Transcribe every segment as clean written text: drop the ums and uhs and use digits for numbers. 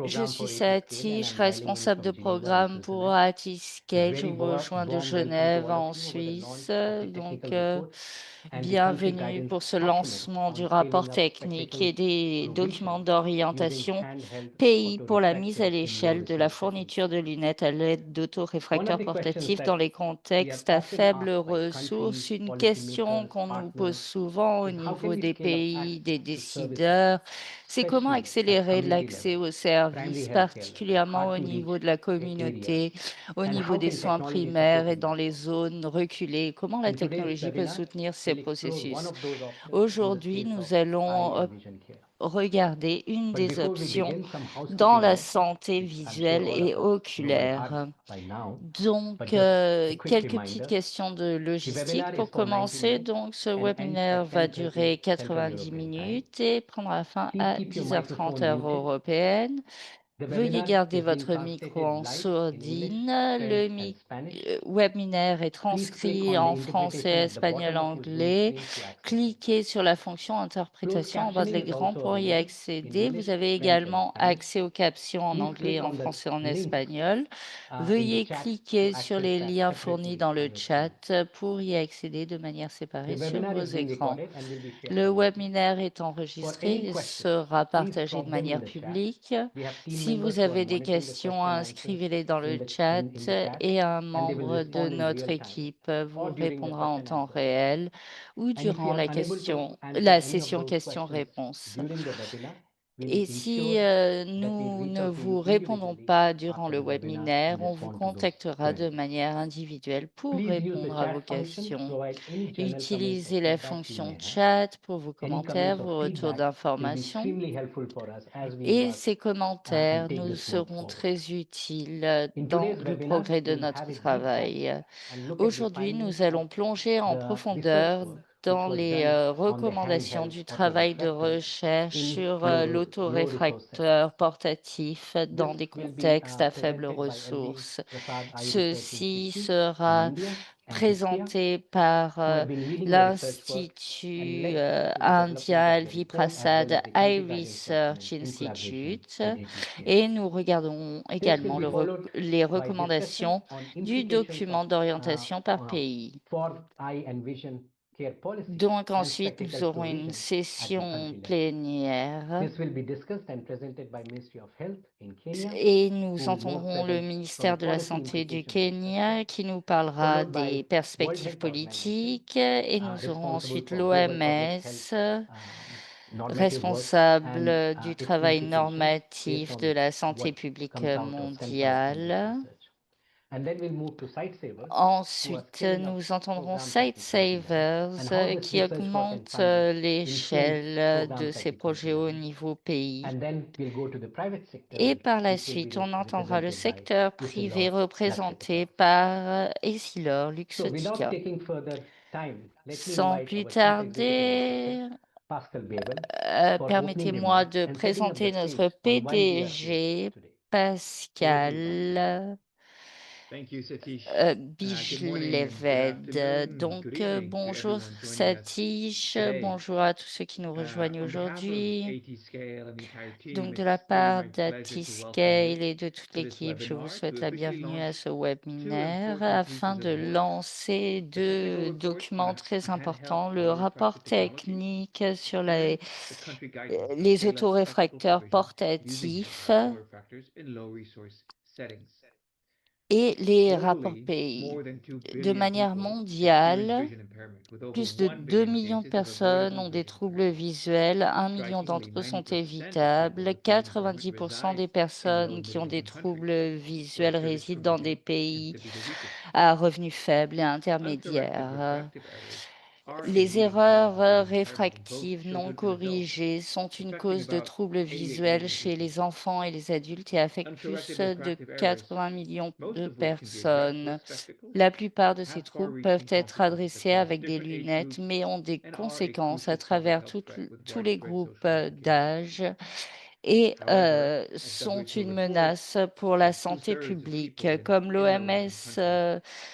Je suis Satish, responsable de programme pour Atiscale. Je vous rejoins de Genève en Suisse. Bienvenue pour ce lancement du rapport technique et des documents d'orientation pays pour la mise à l'échelle de la fourniture de lunettes à l'aide d'autoréfracteurs portatifs dans les contextes à faibles ressources. Une question qu'on nous pose souvent au niveau des pays, des décideurs, c'est comment accélérer l'accès aux services, particulièrement au niveau de la communauté, au niveau des soins primaires et dans les zones reculées. Comment la technologie peut soutenir ces processus? Aujourd'hui, nous allons regarder une des options dans la santé visuelle et oculaire. Quelques petites questions de logistique pour commencer. Donc, ce webinaire va durer 90 minutes et prendra fin à 10h30 heure européenne. Veuillez garder votre micro en sourdine. Webinaire est transcrit en français, espagnol, anglais. Cliquez sur la fonction interprétation en bas de l'écran pour y accéder. Vous avez également accès aux captions en anglais, en français, en espagnol. Veuillez cliquer sur les liens fournis dans le chat pour y accéder de manière séparée sur vos écrans. Le webinaire est enregistré et sera partagé de manière publique. Si vous avez des questions, inscrivez-les dans le chat et un membre de notre équipe vous répondra en temps réel ou durant la session questions-réponses. Et si nous ne vous répondons pas durant le webinaire, on vous contactera de manière individuelle pour répondre à vos questions. Utilisez la fonction chat pour vos commentaires, vos retours d'informations. Et ces commentaires nous seront très utiles dans le progrès de notre travail. Aujourd'hui, nous allons plonger en profondeur dans les recommandations du travail de recherche sur l'autoréfracteur portatif dans des contextes à faibles ressources. Ceci sera présenté par l'Institut indien Alvi Prasad Eye Research Institute et nous regardons également les recommandations du document d'orientation par pays. Donc ensuite, nous aurons une session plénière et nous entendrons le ministère de la Santé du Kenya qui nous parlera des perspectives politiques et nous aurons ensuite l'OMS, responsable du travail normatif de la santé publique mondiale. Ensuite, nous entendrons Site Savers qui augmente l'échelle de ces projets au niveau pays. Et par la suite, on entendra le secteur privé représenté par Essilor Luxottica. Sans plus tarder, permettez-moi de présenter notre PDG, Pascal Bijleved. Bonjour Satish, bonjour à tous ceux qui nous rejoignent aujourd'hui. Donc, de la part d'Atiscale et de toute l'équipe, je vous souhaite la bienvenue à ce webinaire afin de lancer deux documents très importants, le rapport technique sur les autoréfracteurs portatifs et les rapports pays. De manière mondiale, plus de 2 millions de personnes ont des troubles visuels, 1 million d'entre eux sont évitables. 90% des personnes qui ont des troubles visuels résident dans des pays à revenus faibles et intermédiaires. Les erreurs réfractives non corrigées sont une cause de troubles visuels chez les enfants et les adultes et affectent plus de 80 millions de personnes. La plupart de ces troubles peuvent être adressés avec des lunettes, mais ont des conséquences à travers tous les groupes d'âge et sont As we've une seen before, menace pour la santé two-thirds of publique. people Comme in low income l'OMS, countries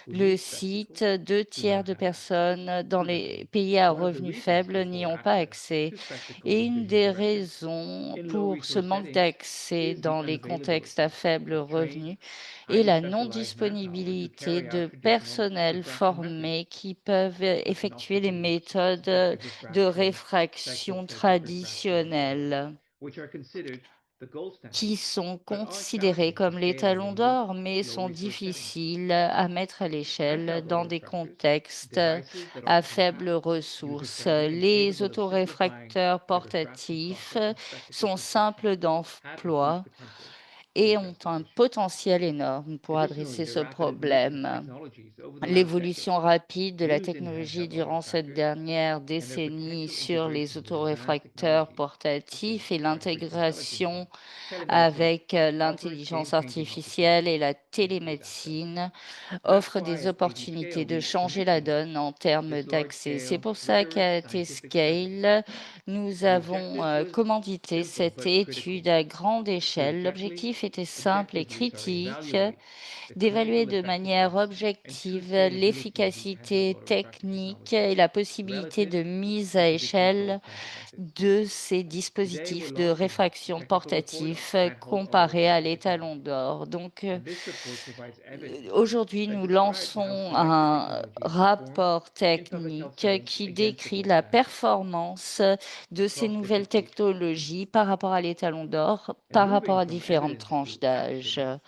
would le use spectacles cite, 2 do not tiers de have access. personnes dans les Currently, pays à one of the revenus reasons for faibles n'y poor ont pas access accès. to spectacles Et and une visual des correctors raisons in low pour ce resource manque settings d'accès is the dans les contextes à unavailability faible of trained, revenu est highly la specialized manpower to non-disponibilité carry out de traditional personnel refraction formé methods, qui peuvent such as effectuer les optical, méthodes spectral de refraction, réfraction cyclocentric refraction, etc., traditionnelles, which are considered the gold qui standard, sont but are considérés challenging to comme les scale in talons remote, d'or, mais low sont resource settings. difficiles à mettre à l'échelle Handheld dans des autoréfracteurs, contextes devices that are à faibles compact, ressources. user-friendly, and Les capable of simplifying autoréfracteurs the refraction portatifs process in spectacle sont prescription simples have a huge d'emploi potential to et ont address this un issue. potentiel énorme pour Additionally, adresser the ce rapid evolution of problème. technologies over the last decade L'évolution rapide de la used in technologie handheld durant cette autorefractors dernière and their décennie potential sur les integration with advanced autoréfracteurs technologies such portatifs as et artificial intelligence and l'intégration telemedicine avec offers l'intelligence game-changing artificielle et opportunities la to increase access. télémédecine That's offrent why des at opportunités AZScale, de we've changer la commissioned donne en termes this d'accès. C'est large-scale, pour ça rigorous qu'à scientific study. T-Scale, nous The avons objective was commandité simple cette but étude critical: à grande to échelle. L'objectif était simple et critique, evaluate the d'évaluer clinical de manière effectiveness and true objective scalability of these handheld l'efficacité autorefractor technique et technologies la possibilité relative de mise to à traditional gold échelle standard methods. de ces Today, we're dispositifs de launching the réfraction technical report on portatifs handheld comparés à autorefractor l'étalon technology. d'or. Donc, And this report provides evidence aujourd'hui, that nous describes how lançons selected un technologies perform rapport in public health technique settings qui against the décrit gold la standard performance de ces across nouvelles different age groups. technologies par rapport à l'étalon d'or, And par rapport moving à from différentes evidence tranches to d'âge. action,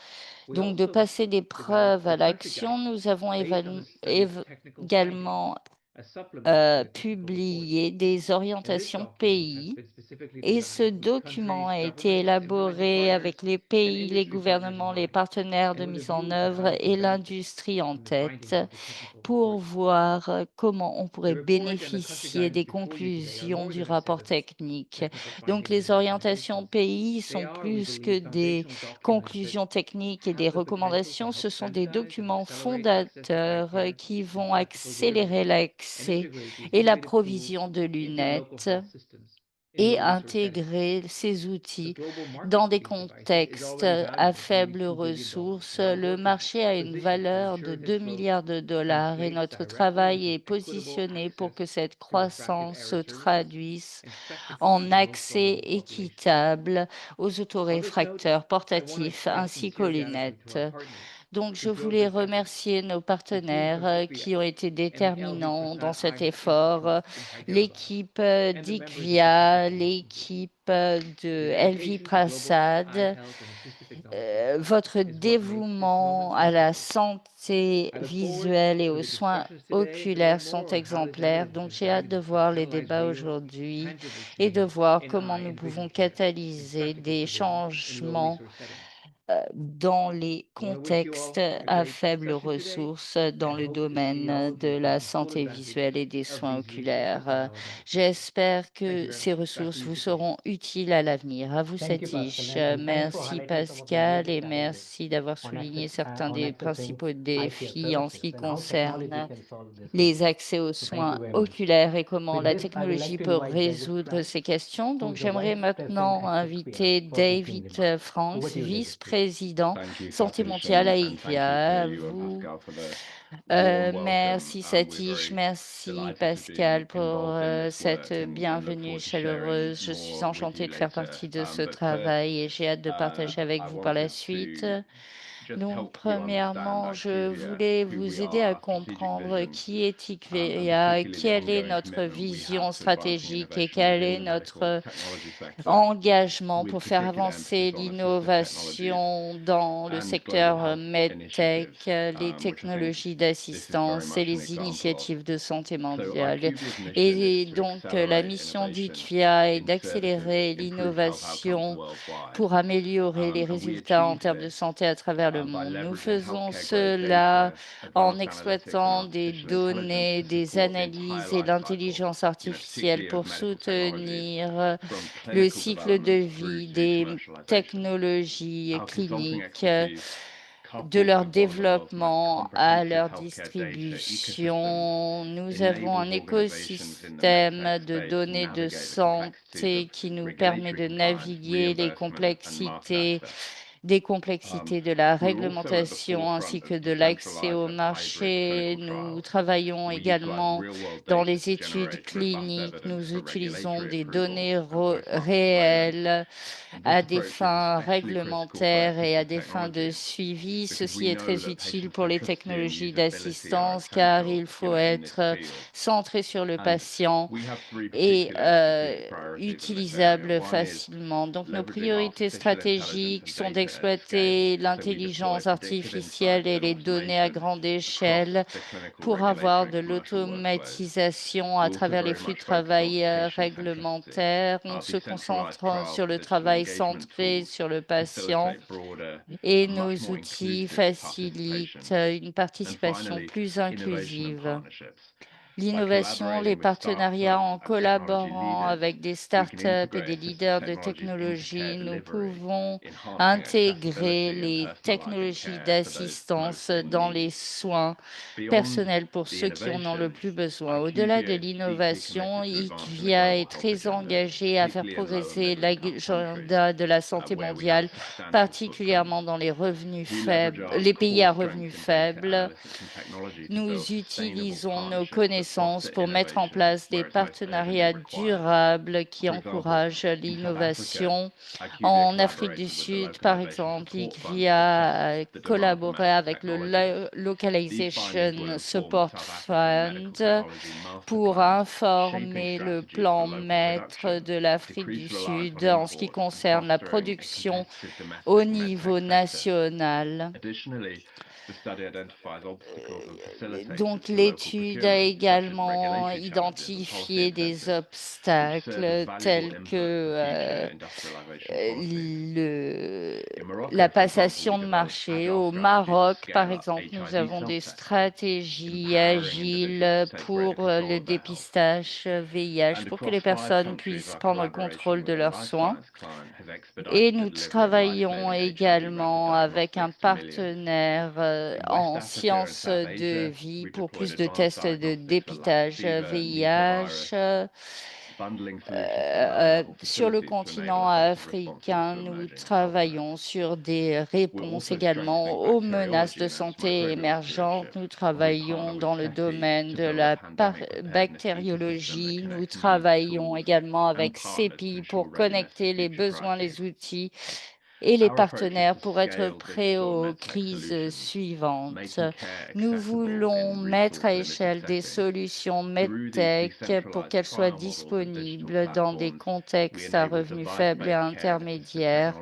we Donc, de also passer des developed preuves the à country l'action, guide nous avons based on the study's technical également findings, a supplement to the technical report. publié des And this orientations document has pays been specifically et ce designed with document countries, a été governments, implementing élaboré avec partners, les and pays, les industry partners in gouvernements, les mind, partenaires and de with a mise en view to œuvre balancing et benefits l'industrie en from the tête findings of the technical pour report. voir comment on pourrait The report and the country bénéficier guidance des before you today are conclusions more du than a set rapport of technique. technical Donc findings les and orientations recommendations. pays They sont are, we plus que believe, des foundational documents that conclusions techniques et des have the potential to recommandations, help ce sont des standardize and documents accelerate access to eye fondateurs care qui and vont spectacle delivery, accélérer and l'accès integrate these et la innovative tools provision de into local lunettes health systems in et low resource settings. intégrer ces The outils global market dans for des these devices is contextes already à valued at nearly faibles $2 billion, ressources. and our Le work is marché a une positioned to valeur de ensure 2 this growth milliards de dollars et translates notre directly travail into est equitable positionné pour que access cette to refractive croissance se error services traduise and spectacle en to the most accès vulnerable populations. équitable aux On this note, autoréfracteurs I want to portatifs extend ainsi qu'aux sincere gratitude to lunettes. our partners Donc, who je drove voulais this effort, remercier nos the team partenaires from qui IQVIA ont été and the LV déterminants dans Prasad cet Eye Institute effort, in Hyderabad, l'équipe and the members of the d'IQVIA, technical working group. l'équipe Your de LV dedication to global eye Prasad, health and assistive technologies votre is what makes this movement dévouement à la possible. santé I look forward visuelle et to aux the soins discussions today to oculaires learn sont more on how this exemplaires. evidence Donc, has j'ai hâte de guided a voir les personalized débats view of aujourd'hui tangible et de change voir in comment eye nous and vision pouvons care and catalyser spectacle des provision in low changements resource settings. dans les I want to wish you contextes all a à great faibles session today ressources dans and le hope to see all domaine of de you la taking full santé advantage visuelle et des of soins these resources and oculaires. relevant features. J'espère Thank you que very ces much. Back to ressources you, vous Satish. seront utiles à l'avenir. À vous, Thank you. Satish. And thanks for Merci, highlighting some of the major Pascal, et challenges merci d'avoir on souligné certains on des accessing principaux eye care défis en ce services qui and how technology concerne can solve these les issues. accès aux So thank soins you very much. oculaires et comment With la this, I would technologie like to peut invite David résoudre Franks, ces questions. who Donc, is the j'aimerais Vice President maintenant at IQVIA, inviter for opening David remarks. Over Franks, to you, David, please. vice-président Thank you, santé Satish, mondiale à and thank you to IQVIA. you and Vous Pascal for the warm welcome. Merci We're Satish, very merci delighted to be Pascal pour involved in this cette work and look bienvenue forward to sharing chaleureuse. Je suis more with enchantée you de faire later. partie de ce But first, travail et j'ai hâte de partager avec I vous par la wanted suite. to just Donc, help you understand premièrement, je IQVIA, voulais who we vous aider are, à our strategic comprendre vision, qui est and IQVIA, particularly the quelle est ongoing notre commitment we have vision to advancing stratégique et innovation quel within est the medical notre technology sector, engagement with pour faire particular avancer emphasis on assistive technologies l'innovation dans le and global secteur health medtech, initiatives, les which I think technologies this is very d'assistance et much an les example of. initiatives de santé So mondiale. IQVIA's mission is Et to donc, la accelerate mission innovation d'IQVIA est in services, d'accélérer improve health outcomes l'innovation worldwide. pour améliorer les And we résultats en achieve termes de this santé à travers le by monde. Nous leveraging faisons healthcare-grade cela data, en advanced analytics, and exploitant des artificial intelligence données, to des support the entire analyses et life cycle, l'intelligence artificielle particularly of pour medical technologies, soutenir from le clinical cycle de development through vie to des commercialization. technologies Our consulting cliniques. expertise de leur développement à leur distribution. Nous avons un écosystème de données de santé qui nous permet de naviguer les complexités de la réglementation ainsi que de l'accès au marché. Nous travaillons également dans les études cliniques. Nous utilisons des données réelles à des fins réglementaires et à des fins de suivi. Ceci est très utile pour les technologies d'assistance car il faut être centré sur le patient et utilisable facilement. Donc, nos priorités stratégiques sont d'exploiter l'intelligence artificielle et les données à grande échelle pour avoir de l'automatisation à travers les flux de travail réglementaires. On se concentre sur le travail centré sur le patient et nos outils facilitent une participation plus inclusive. L'innovation, les partenariats en collaborant avec des startups et des leaders de technologie, nous pouvons intégrer les technologies d'assistance dans les soins personnels pour ceux qui en ont le plus besoin. Au-delà de l'innovation, IQVIA est très engagé à faire progresser l'agenda de la santé mondiale, particulièrement dans les pays à revenus faibles. Nous utilisons nos connaissances pour mettre en place des partenariats durables qui encouragent l'innovation. En Afrique du Sud, par exemple, IQVIA a collaboré avec le Localization Support Fund pour informer le plan maître de l'Afrique du Sud en ce qui concerne la production au niveau national. Donc, l'étude a également identifié des obstacles tels que la passation de marché. Au Maroc, par exemple, nous avons des stratégies agiles pour le dépistage VIH, pour que les personnes puissent prendre le contrôle de leurs soins. Et nous travaillons également avec un partenaire en sciences de vie pour plus de tests de dépistage VIH. Sur le continent africain, nous travaillons sur des réponses également aux menaces de santé émergentes. Nous travaillons dans le domaine de la bactériologie. Nous travaillons également avec CEPI pour connecter les besoins, les outils et les partenaires pour être prêts aux crises suivantes. Nous voulons mettre à échelle des solutions MedTech pour qu'elles soient disponibles dans des contextes à revenus faibles et intermédiaires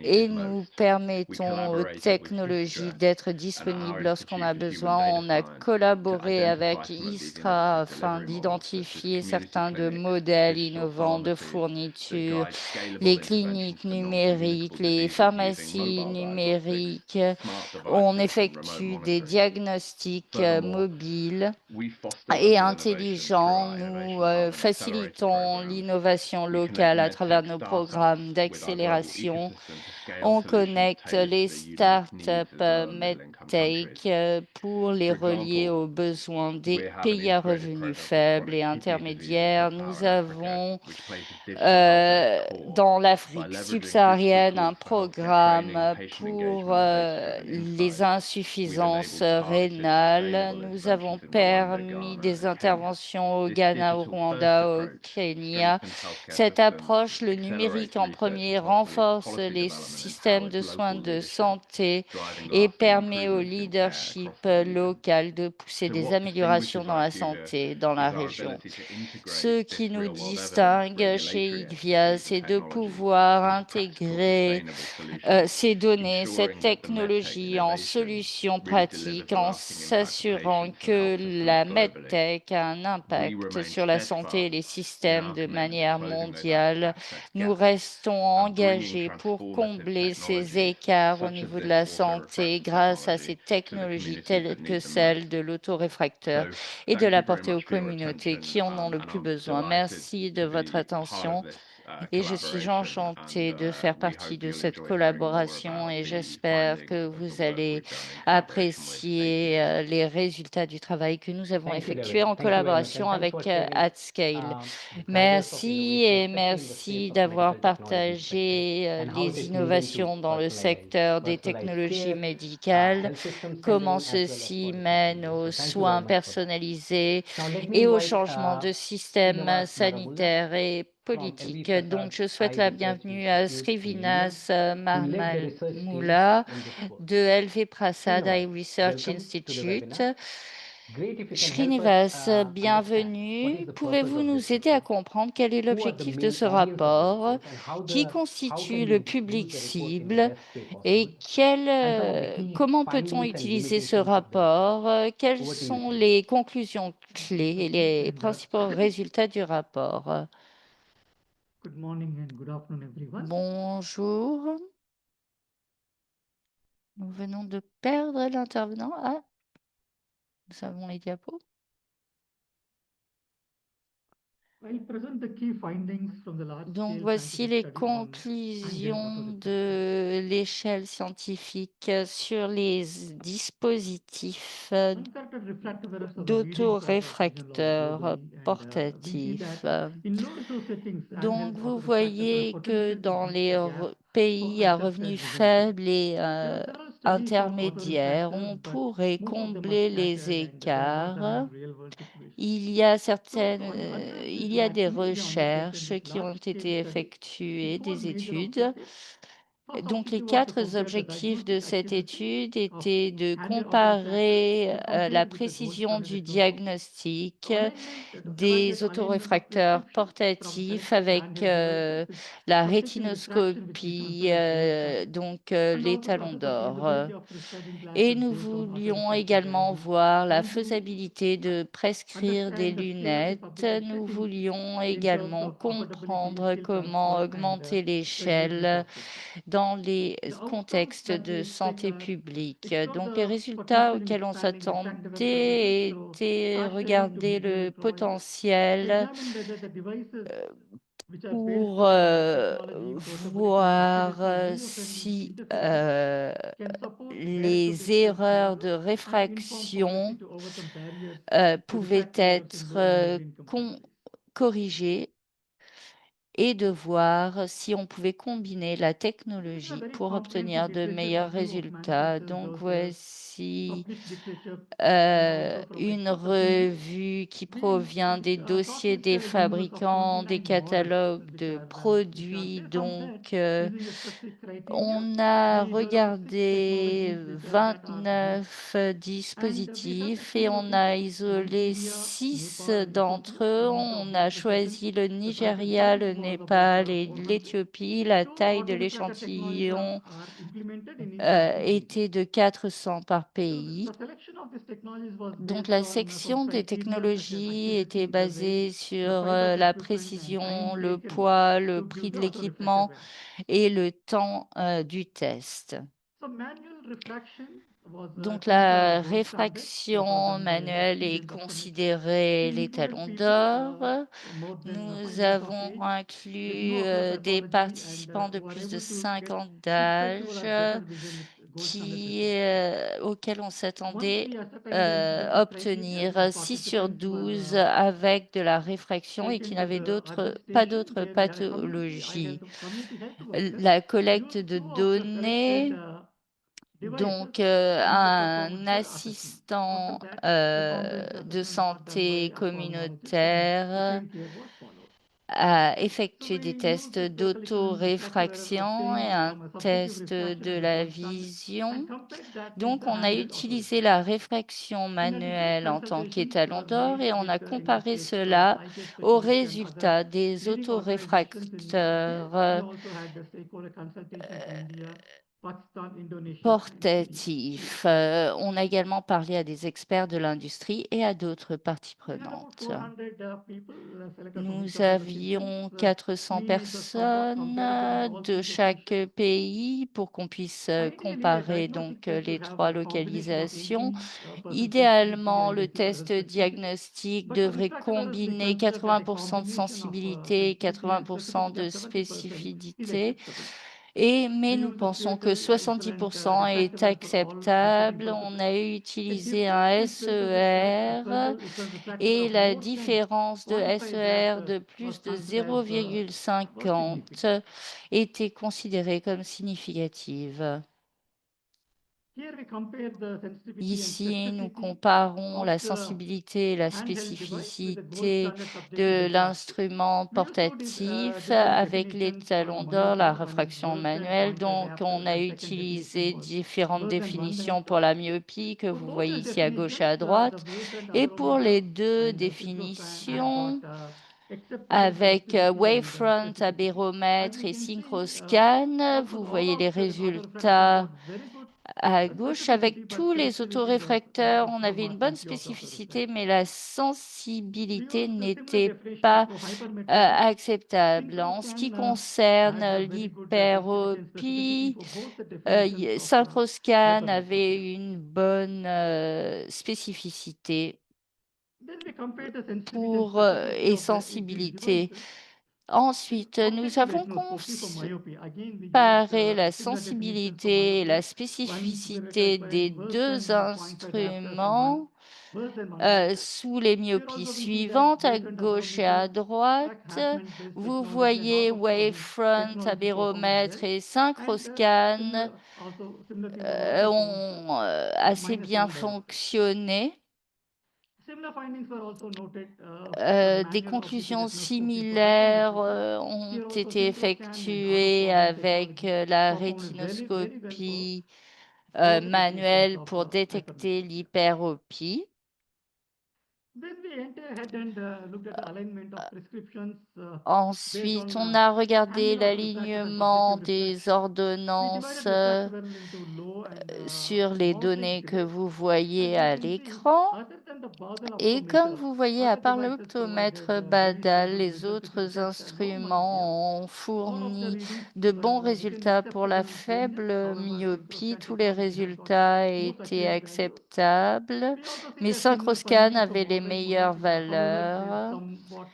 et nous permettons aux technologies d'être disponibles lorsqu'on a besoin. On a collaboré avec ISTRA afin d'identifier certains de modèles innovants de fourniture, les cliniques numériques, les pharmacies numériques. On effectue des diagnostics mobiles et intelligents. Nous facilitons l'innovation locale à travers nos programmes d'accélération. On connecte les startups MedTech pour les relier aux besoins des pays à revenus faibles et intermédiaires. Nous avons dans l'Afrique subsaharienne un programme pour les insuffisances rénales. Nous avons permis des interventions au Ghana, au Rwanda, au Kenya. Cette approche, le numérique en premier, renforce les systèmes de soins de santé et permet au leadership local de pousser des améliorations dans la santé dans la région. Ce qui nous distingue chez IQVIA, c'est de pouvoir intégrer ces données, cette technologie en solutions pratiques, en s'assurant que la MedTech a un impact sur la santé et les systèmes de manière mondiale. Nous restons engagés pour combler ces écarts au niveau de la santé grâce à ces technologies telles que celles de l'autoréfracteur et de la portée aux communautés qui en ont le plus besoin. Merci de votre attention et je suis collaboration, and enchantée de faire we partie hope de you cette enjoy hearing more collaboration about et the j'espère findings que of the vous work allez we've done in collaboration with. Thank you. apprécier les résultats du travail que nous avons Thank you, effectué David. en Thank you very much, and collaboration thanks for avec sharing AtScale. the drivers of Merci innovation, et especially in the space merci of d'avoir medical technology sector, partagé and how it les is leading to innovations dans le personalized, secteur des personalized technologies care, médicales, health system comment centering, as well as ceci quality mène changes. aux So thank you very soins much for that. personnalisés Now let me et au invite changement de système Srinivas Naramulla sanitaire et from MV politique. Donc, Prasad je souhaite Eye la Research bienvenue à Institute in India, Srivinas who led the research team Marmamoula in this work. de LV Prasad Eye Srinivas, Research welcome to the Institute. webinar. Great if you can help us Srinivas, understand what is bienvenue. the purpose Pouvez-vous of this nous aider à report, comprendre quel est who are the l'objectif de main ce audience of the rapport, report, and qui how can constitue le we use public the report in the cible best way possible, et and some of the key comment peut-on findings and utiliser ce limitations of the report. rapport, quelles Over to you, sont Srinivas. les conclusions clés et les principaux résultats du rapport. Good morning and good afternoon, everyone. Bonjour. Nous venons de perdre l'intervenant. Ah, nous avons les diapos. I'll present the key findings from the Donc large-scale voici scientific les study on ambient conclusions autoreceptors. de l'échelle scientifique sur les dispositifs Uncorrected refractive errors of the readings are present d'autoréfracteurs globally, and we see portatifs. that in low resource settings, Donc handheld vous autorefractors are voyez que potential to dans bridge les the gap for pays à revenus accepted result here. faibles et There are several studies on intermédiaires, autorefractors, on but pourrait most of them are combler les scattered and does not run écarts. in real-world situations. Il y a Address il this y a gap, des we have undertaken recherches this qui ont large-scale été study with effectuées, four des major études. objectives. First Donc les objective was to 4 compare the objectifs de diagnostic cette accuracy étude of étaient de handheld autorefractors comparer when compared la with the gold précision standard du spectroscopy. diagnostic So alignment to des evaluate alignment of autoréfracteurs prescription from portatifs selected avec handheld devices with la objective diffraction which we rétinoscopie, consider gold standard, and les also to talons assess the d'or. feasibility of prescribing Et glasses nous based on voulions autorefractive également guidance voir la and to faisabilité de prescrire des understand the scale up if lunettes. application Nous voulions in terms également of affordability, comprendre skill comment transfer, and augmenter credibility l'échelle of system. dans les The outcomes contextes that we de santé expect are publique. it showed Donc les the résultats potential in auxquels on expanding refractive error solutions s'attendait through étaient partially to regarder medium le ultraviolet to potentiel examine whether the devices which are based pour on technology, portability, and voir accuracy and user-friendly si interfaces can support les direct-to-patient erreurs de scenarios and inform policy réfraction to overcome barriers to pouvaient refractive errors in être low and middle-income countries. corrigées et de voir si on pouvait combiner la This is a technologie very pour comprehensive obtenir de literature meilleurs review of résultats. manufacturers' Donc dossiers, voici published literature, and also from une expert opinion. revue qui We provient des dossiers des shortlisted a universe of fabricants, des 29 models catalogues which de are produits. there. From Donc, that, using a specific criteria, on a we developed 6 regardé technologies that are good. 29 And we started dispositifs et 3 on a locations, isolé Nigeria, 6 Nepal, and d'entre Ethiopia. eux. Note of On a these locations, choisi le the sample Nigeria, size le was about Népal et 400. l'Éthiopie. La 2 taille de autorefractor technologies l'échantillon are implemented in each of these regions. était de 400 par So pays. the selection of these technologies was Donc based la on some section des criteria such as technologies était accuracy, the weight, basée sur the fiber la equipment, and précision, time le taken poids, le to prix give de the autorefractor l'équipement value. et le temps du test. So manual refraction was Donc considered a la gold standard that was réfraction done by manuelle est seasoned optometrists. considérée We les included talons people d'or. more than 5 Nous years of avons age with inclus no ocular des pathology and participants de who are plus de able to get 5 ans 6x or d'âge better vision with gold standard qui, technology. auxquels on Once s'attendait we ascertained the eligibility criteria, obtenir the 6 sur participants 12 were avec de la réfraction et qui taken to n'avaient the urban pas station d'autres where we had a pathologies. community health worker La collecte used de 2 of the selected données, devices donc to perform un the assessment. After assistant that, a comprehensive de assessment was done by santé ophthalmologist and the communautaire same care was followed. a So effectué we des used tests this collection refractive error d'autoréfraction et obtained un from a subjective test refraction de at la gold standard and vision. compared that with Donc, the on a handheld utilisé la autorefractors. réfraction In addition, manuelle en tant consultations qu'étalon were d'or made et on with, a in this comparé case, cela eye care aux specialists and other résultats des leading organizations in there. autoréfracteurs We also had the stakeholder consultations in India Pakistan, Indonesia, and Philippines. portatif. On a également parlé à des experts de l'industrie et à d'autres parties We had about prenantes. 400 people selected from each Nous of the locations. avions 400 We somewhat personnes compared all de three chaque locations. pays pour qu'on puisse Ideally, a comparer diagnostic donc test les should have trois a combination of localisations. 80% sensitivity Idéalement, and le 80% test specificity. diagnostique But for devrait refractive errors, we combiner consider that a 80% de combination of sensibilité et sensitivity and 80% specificity de of 70% is spécificité. acceptable. Mais We nous use a pensons que created excellent 70% est refractive error for all accepting acceptable. On a purposes. A utilisé un difference in SER if a refractive error et of la more than différence de 0.5 that SER de was plus de considered as was 0,50 significant. était considérée comme significative. Here we compare the sensitivity and Ici, nous specificity comparons of la the sensibilité et la handheld device with the gold spécificité standard subjective de beta R2. l'instrument We also portatif different avec les definitions for talons d'or, la myopia. One is réfraction worse than manuelle. 0.5 Donc, diopter, on a and second definition utilisé was différentes worse than 1 définitions diopter. pour la myopie que For vous both voyez the ici à gauche et definitions, à the droite. Wave-front Et pour les aberrometer deux and synchrotron définitions, got acceptable avec sensitivity and Wavefront, specificity. As abéromètre we et can see, synchroscan, almost vous all voyez les of the autorefractors résultats got very good à gauche. specificity, Avec but tous les selectivity was autoréfracteurs, on avait une bonne suboptimal to spécificité, autorefractors. mais la We sensibilité use the similar n'était definitions pas for hypermetropes. acceptable. En ce qui Synchroscan concerne had a very good sensitivity and specificity l'hyperopie, for both the definitions of Synchroscan hypermetropia. avait une bonne spécificité Then we compare the sensitivity and pour specificity et of these sensibilité. devices. Ensuite, nous Objective avons retinoscopy for myopia. Again, we use comparé la similar definitions for sensibilité et la myopia. One we spécificité rated by des worse deux than 0.5 diopters and one instruments worse than 1 diopter. sous les Here myopies also we see that suivantes, à wave-front gauche et à aberrometer track droite. Hartman-based Vous technology and voyez auto Wavefront, technology performed abéromètre well. et And synchroscan similar thing was also found ont at assez minus bien 1 diopter. fonctionné. Similar findings were also noted for the Des manual optical conclusions retinoscopy for similaires hypermetropia. ont Here also été synchroscan and effectuées auto-performing avec technology la performed very well for rétinoscopie both definitions manuelle of pour détecter hypermetropia. l'hyperopie. Then we went ahead and looked at the alignment of prescriptions based Ensuite, on on a regardé angle of refractive and l'alignement subjective des reflection. We ordonnances divided refractive error into low and sur les moderate données que grade. vous As voyez we à can see, l'écran. other than the Basel Et comme optometer, vous voyez, à other part devices provided l'optomètre very Badal, stable les results if you autres detect no myopia. instruments ont All of the fourni readings de bons were within résultats pour la acceptable ranges. faible However, myopie. synchroscan Tous les technology has got résultats most étaient accurate values. acceptables, We also see mais a similar Synchroscan finding for avait les moderate meilleures myopia. However, there is valeurs. somewhat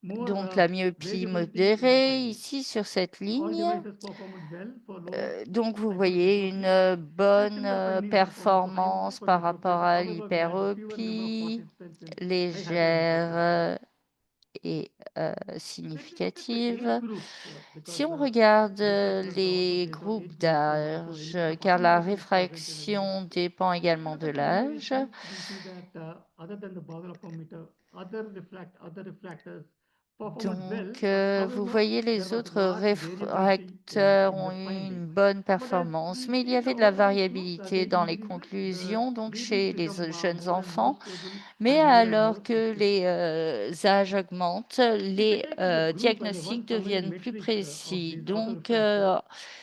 more Donc la myopie variability in the modérée findings. ici sur cette All ligne. devices performed well for low Donc vous cycle voyez diplopia, une and bonne similar findings were found for myopia performance for par rapport diplopia. à However, we had a fewer number of l'hyperopie participants in high hypermetropia. légère et When we look at the age significative. groups, Si because on regarde refractors are also les based on groupes age groups, up to d'âge, ages of car 14 la to 6,000 to the year. réfraction dépend If we également look de at the l'âge. variations, we see that other than the Basel optometer, other refractors performed well, Donc, but vous however, voyez, there les was autres large variability réfracteurs in ont the eu une findings. bonne But as performance, we mais il y see the avait de la overall slope variabilité gradient dans les increases, the conclusions, donc readings chez les become jeunes more and more enfants. stable Mais and more alors que specific. les âges augmentent, If we les take as a group and one diagnostics summary deviennent plus metric of précis. these Donc, autorefractors,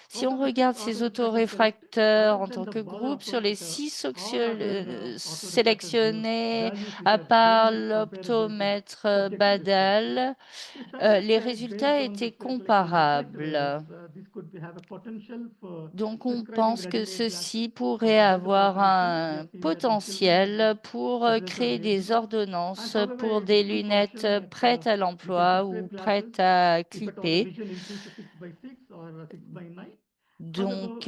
si on regarde ces autorefracteurs other en than tant the que Basel groupe, sur les optometer, 6 all other autorefractors gave sélectionnés, values which à are very part much comparable to l'optomètre subjective reflection. Badal, This suggests les that based résultats on étaient this collection of refractive errors, comparables. this could have a potential for Donc, on prescribing pense que ready-made glasses ceci for pourrait adult avoir population. We un have seen that in children and potentiel pour address of créer the age des group. And ordonnances however, pour a des gentle lunettes caution that prêtes à we can l'emploi ou prescribe glasses prêtes à if at all the clipper. vision improves to 6 by 6 or 6 by 9. However, Donc,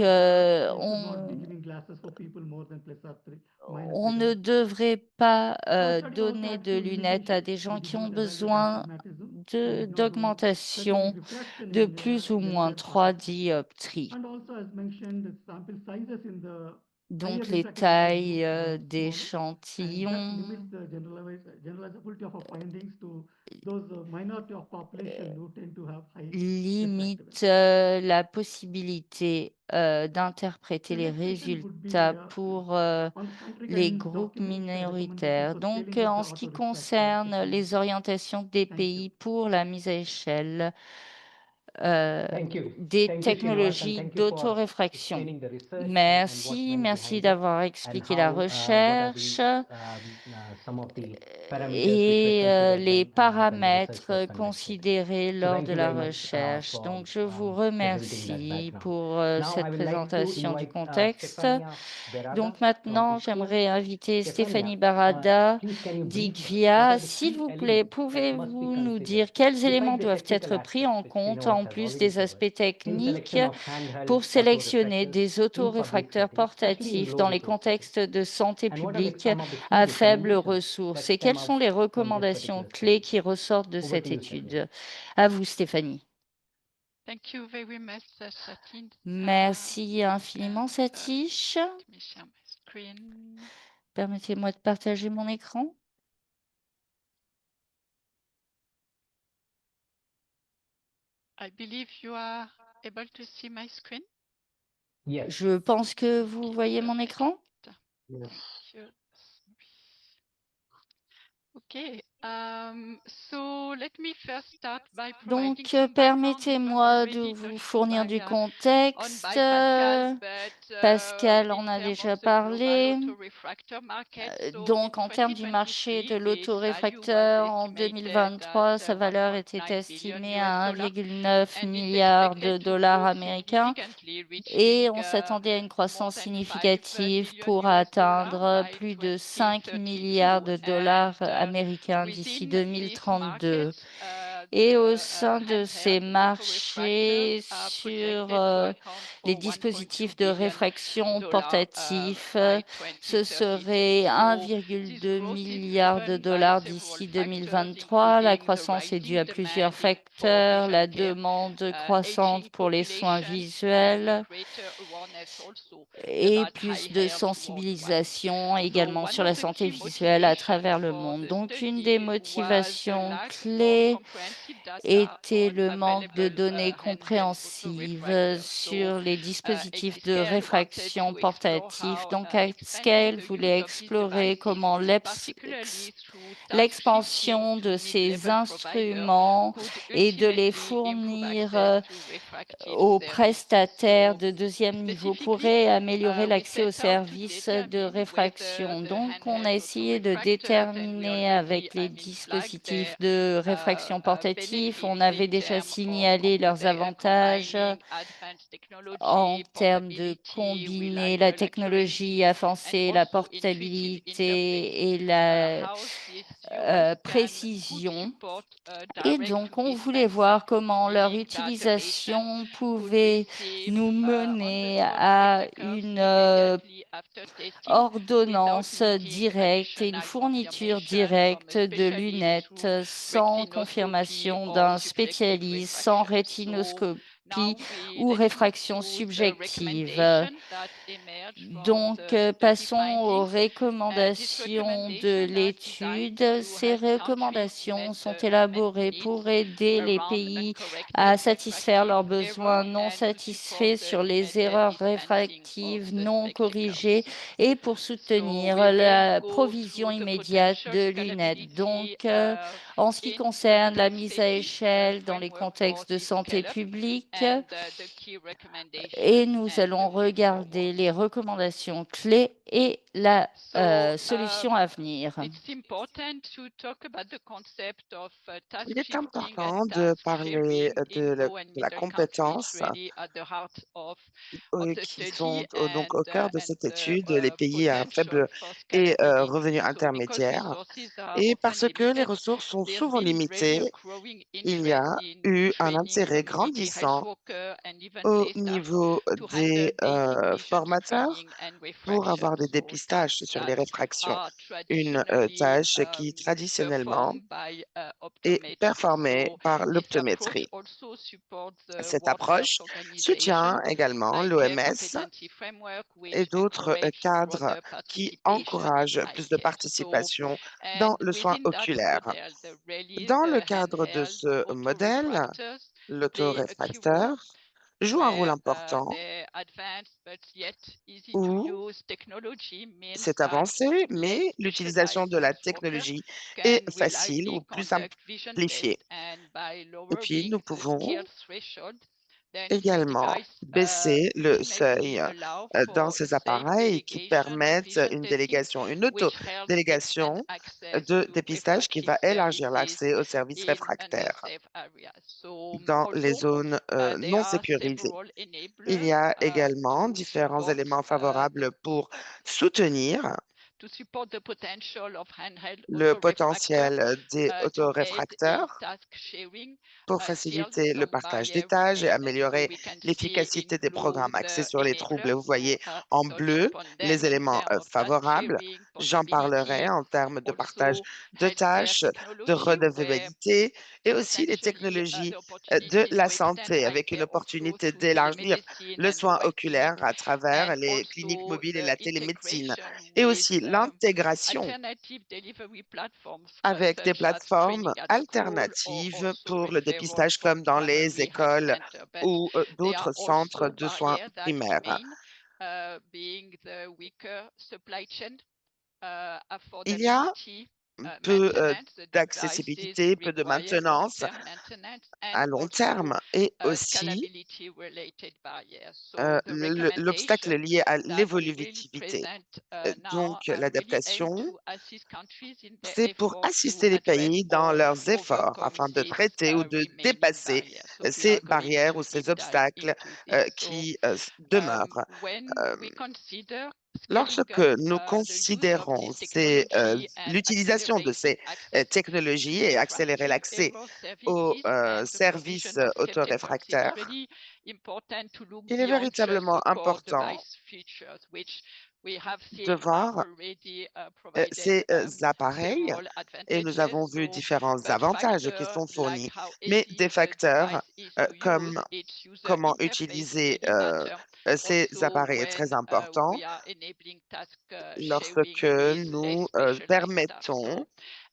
we should not be giving glasses for people more than plus or minus on 3 ne diopters. devrait pas Our study also donner had de few lunettes à limitations. des We gens did qui ont not evaluate besoin astigmatism. We did not do certain d'augmentation refraction de in plus ou moins younger 3 participants. dioptries. And also, as mentioned, the sample sizes in the higher Donc, les refractive index tailles groups were smaller, and that d'échantillons limits the generalizability of our findings to those minority of population who tend to have high refractive limite index. la possibilité d'interpréter The les next section would be résultats pour on the country les guidelines groupes documents and recommendations minoritaires. for Donc, scaling up the en ce qui autorefractor concerne les technology. orientations des Thank you. pays pour la mise à échelle des technologies d'autoréfraction. Merci d'avoir expliqué la recherche et les paramètres considérés lors de la recherche. Donc, je vous remercie pour cette présentation du contexte. Donc, maintenant, j'aimerais inviter Stéphanie Barada d'IGVIA. S'il vous plaît, pouvez-vous nous dire quels éléments doivent être pris en compte en plus des aspects techniques pour sélectionner des autoréfracteurs portatifs dans les contextes de santé publique à faibles ressources? Et quelles sont les recommandations clés qui ressortent de cette étude? À vous, Stéphanie. Thank you very much, Satine. Merci infiniment, Satish. Let me share my screen. Permettez-moi de partager mon écran. I believe you are able to see my screen. Je pense que vous Okay, voyez mon perfect. écran. Thank you. Okay, so let me first start by providing Donc, some background. It was permettez-moi de already vous touched fournir du on contexte. by Pascal, but Pascal in en a terms déjà of the global parlé. autorefractor market, so Donc, in en termes du marché 2023, de its value was l'autoréfracteur, en estimated 2023, at sa valeur était 1.9 billion estimée à US dollars 1,9 and is milliard de expected to dollars grow américains. significantly, Et reaching on s'attendait à une more croissance than 5 significative billion pour US dollars atteindre by plus de 5 2032. milliards de dollars And américains d'ici within this 2032. market, Et au the sein de ces handheld autorefractors marchés are sur projected to account les for 1.2 dispositifs de billion réfraction dollars portatifs, by ce 2032. serait So this 1,2 growth is milliard de driven by dollars several d'ici factors, 2023. La including the croissance est due rising à plusieurs demand for facteurs, vision la care, demande croissante aging pour les soins population, and visuels greater awareness also et about plus high de health worldwide. sensibilisation So également one sur of la the santé key visuelle à motivations travers le for monde. the Donc, une des study was the motivations lack of clés comprehensive data était on le manque de available données handheld compréhensives autorefractors. So sur les dispositifs de Xscale wanted réfraction to explore portatifs. how Donc, expanding Scale the voulait use of these explorer devices, comment particularly through task shifting l'expansion to de ces mid-level providers, instruments could et de les ultimately improve fournir access to refractive aux services. prestataires So de deuxième niveau specifically, pourrait améliorer we l'accès aux set out to services de determine whether réfraction. the Donc, on a handheld essayé de autorefractors, and we déterminer already, avec les I mean, flagged dispositifs their de réfraction portatifs, on benefits in avait déjà terms signalé of leurs avantages combining advanced en technology, termes de portability, combiner la reliable technologie accuracy, and avancée, la also intuitive interface. portabilité et la How this dual scan could précision. support Et direct to donc, on voulait dispense, voir comment leur meaning that the patient utilisation could pouvait receive nous on the mener spot à spectacles une immediately after testing without ordonnance needing directe et une additional fourniture confirmation from a directe de specialist lunettes through sans retinoscopy confirmation or d'un subjective spécialiste, sans refraction. So rétinoscopie now ou let's move réfraction to the subjective. recommendation that emerged from Donc, the study passons aux findings. These recommandations de recommendations are designed l'étude. to Ces help countries recommandations met sont the unmet élaborées needs pour aider les around pays uncorrected à satisfaire refractive leurs besoins error non and to support satisfaits the sur les immediate erreurs dispensing of réfractives the non corrigées spectacles. et pour So soutenir we will la go provision through the immédiate potential de lunettes. scalability Donc, en ce qui in concerne la public mise à settings, échelle dans les framework for contextes de this santé scale-up, publique, and the key et recommendations nous and the allons way regarder forward. les recommandations clés et la So solution à venir. it's important to talk about the concept of task Il est shifting and important de task parler sharing in low and de la middle countries, compétence really at the heart of the qui sont study donc au cœur de and cette the étude, les pays à potential faible for et scalability. revenus So because intermédiaires. resources are Et often parce que les limited, ressources sont there's souvent been really limitées, a growing il y a interest in eu un training intérêt community health grandissant workers and even au lay staff niveau to handle des basic vision formateurs screening and pour refraction. avoir des So dépistages tasks sur that les réfractions. are Une traditionally tâche qui traditionnellement performed by est optometrists. performée So par this approach l'optométrie. also supports the Cette World Health approche Organization soutient également Eye Care l'OMS Competency Framework, et which d'autres encourage cadres broader qui participation in encouragent eye plus de care. So, participation dans and le soin within that oculaire. model, the really Dans le cadre de handheld ce modèle, autorefractors play a key role l'autorefracteur joue un rôle where important the advanced but yet easy to où use technology means c'est that avancé, less mais l'utilisation specialized de la health workers technologie est can facile reliably ou plus conduct simplifiée. vision-based, and by Et puis, nous lowering the pouvons skill threshold, then these également devices baisser le ultimately seuil allow dans for a ces safe appareils qui delegation of permettent vision une testing, délégation, une which helps expand auto-délégation access de to dépistage qui refractive va élargir services l'accès aux services in réfractaires underserved areas. So dans les also, zones there non are sécurisées. several Il enablers y a également to différents support éléments favorables pour soutenir the potential of handheld le autorefractors potentiel des to aid in autoréfracteurs task sharing. pour Still, faciliter le some partage des barriers tâches et remain. So améliorer we can see l'efficacité des programmes include axés sur les troubles. enablers. Vous voyez So en touched bleu upon les them in éléments terms of task favorables. sharing, J'en parlerai portability, en termes de partage also de healthcare tâches, de technology, where redevabilité et aussi les potentially technologies the de opportunity la to extend santé eye avec une care also opportunité through d'élargir telemedicine le and soin well-being, oculaire à travers and les cliniques also mobiles et the la télémédecine integration et with aussi l'intégration alternative delivery platforms avec des such as plateformes training at school or alternatives also pour le referral dépistage for comme dans les primary health écoles center. But ou there are d'autres centres also de soins barriers that primaires. remain, being the weaker supply chain, Il y a affordability, peu maintenance, the devices d'accessibilité, peu de require maintenance long-term maintenance, and à long also terme et aussi scalability related barriers. So the l'obstacle recommendation lié à that we will l'évolutivité. present Donc, now really aim l'adaptation, to assist countries in their c'est pour effort to assister les address pays dans or leurs efforts overcome afin de these traiter ou de remaining dépasser barriers. So we ces are going barrières to ou ces deep dive obstacles into this. So qui demeurent. when Euh, we consider scaling Lorsque up nous the use of considérons this technology and l'utilisation de accelerating ces access to technologies et accélérer refractive l'accès error aux services and the services provision of caretagers, it's autoréfractaires, really important to look il est beyond just véritablement the core important device features, which we have de seen have voir already provided ces appareils several et nous advantages. avons vu So, différents but avantages qui factors sont like fournis, how mais easy des the facteurs device is to use, comme its user comment interface utiliser really matter. ces Also, appareils est très when important we are enabling task sharing lorsque with less nous specialized staff. permettons So,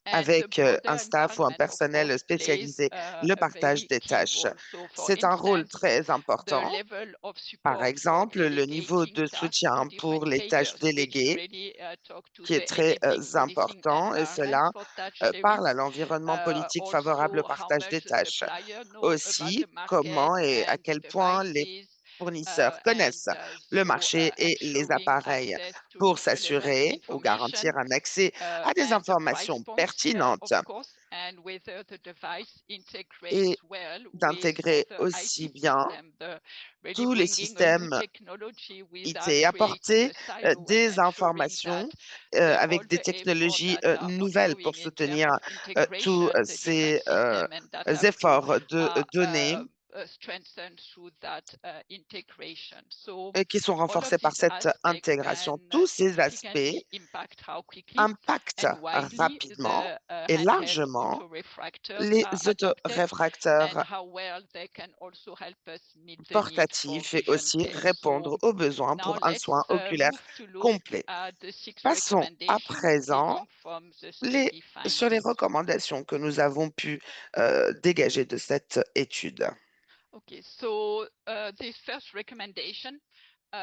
and the avec broader un staff ou un environment, of personnel course, plays spécialisé le a partage very des key tâches. role. So, for C'est un rôle instance, très the important. level of Par support for exemple, le niveau delegating de tasks to soutien pour different les tâches players, which déléguées really talk to qui est the très enabling policing important et environment cela for task parle sharing. à l'environnement politique favorable au Also, how partage des much the tâches. supplier know about Aussi, the market comment et à and the quel point les devices, fournisseurs and connaissent le marché et les ensuring appareils access to pour relevant s'assurer ou information, garantir un accès à des and the price informations point, pertinentes of course, and whether the device et integrates well with d'intégrer other aussi IT bien systems, really tous les bringing a new systèmes technology without IT, creating apporter a silo and des ensuring that informations all avec des the efforts technologies that are nouvelles pour ongoing in terms soutenir of tous integration, the different ces systems and data flow efforts de are données strengthened through that integration. So qui sont all of renforcés par these cette aspects can intégration. Tous ces aspects significantly impact how quickly impactent and widely rapidement the et handheld largement autorefractors les are adopted, and autoréfracteurs how well they can also help us meet the need for portatifs et vision aussi care. So répondre aux besoins now pour un let's soin oculaire move to look complet. at the six Passons à recommendations présent taken from the les, study sur les findings. recommandations que nous avons pu dégager de cette étude. Okay, so this first recommendation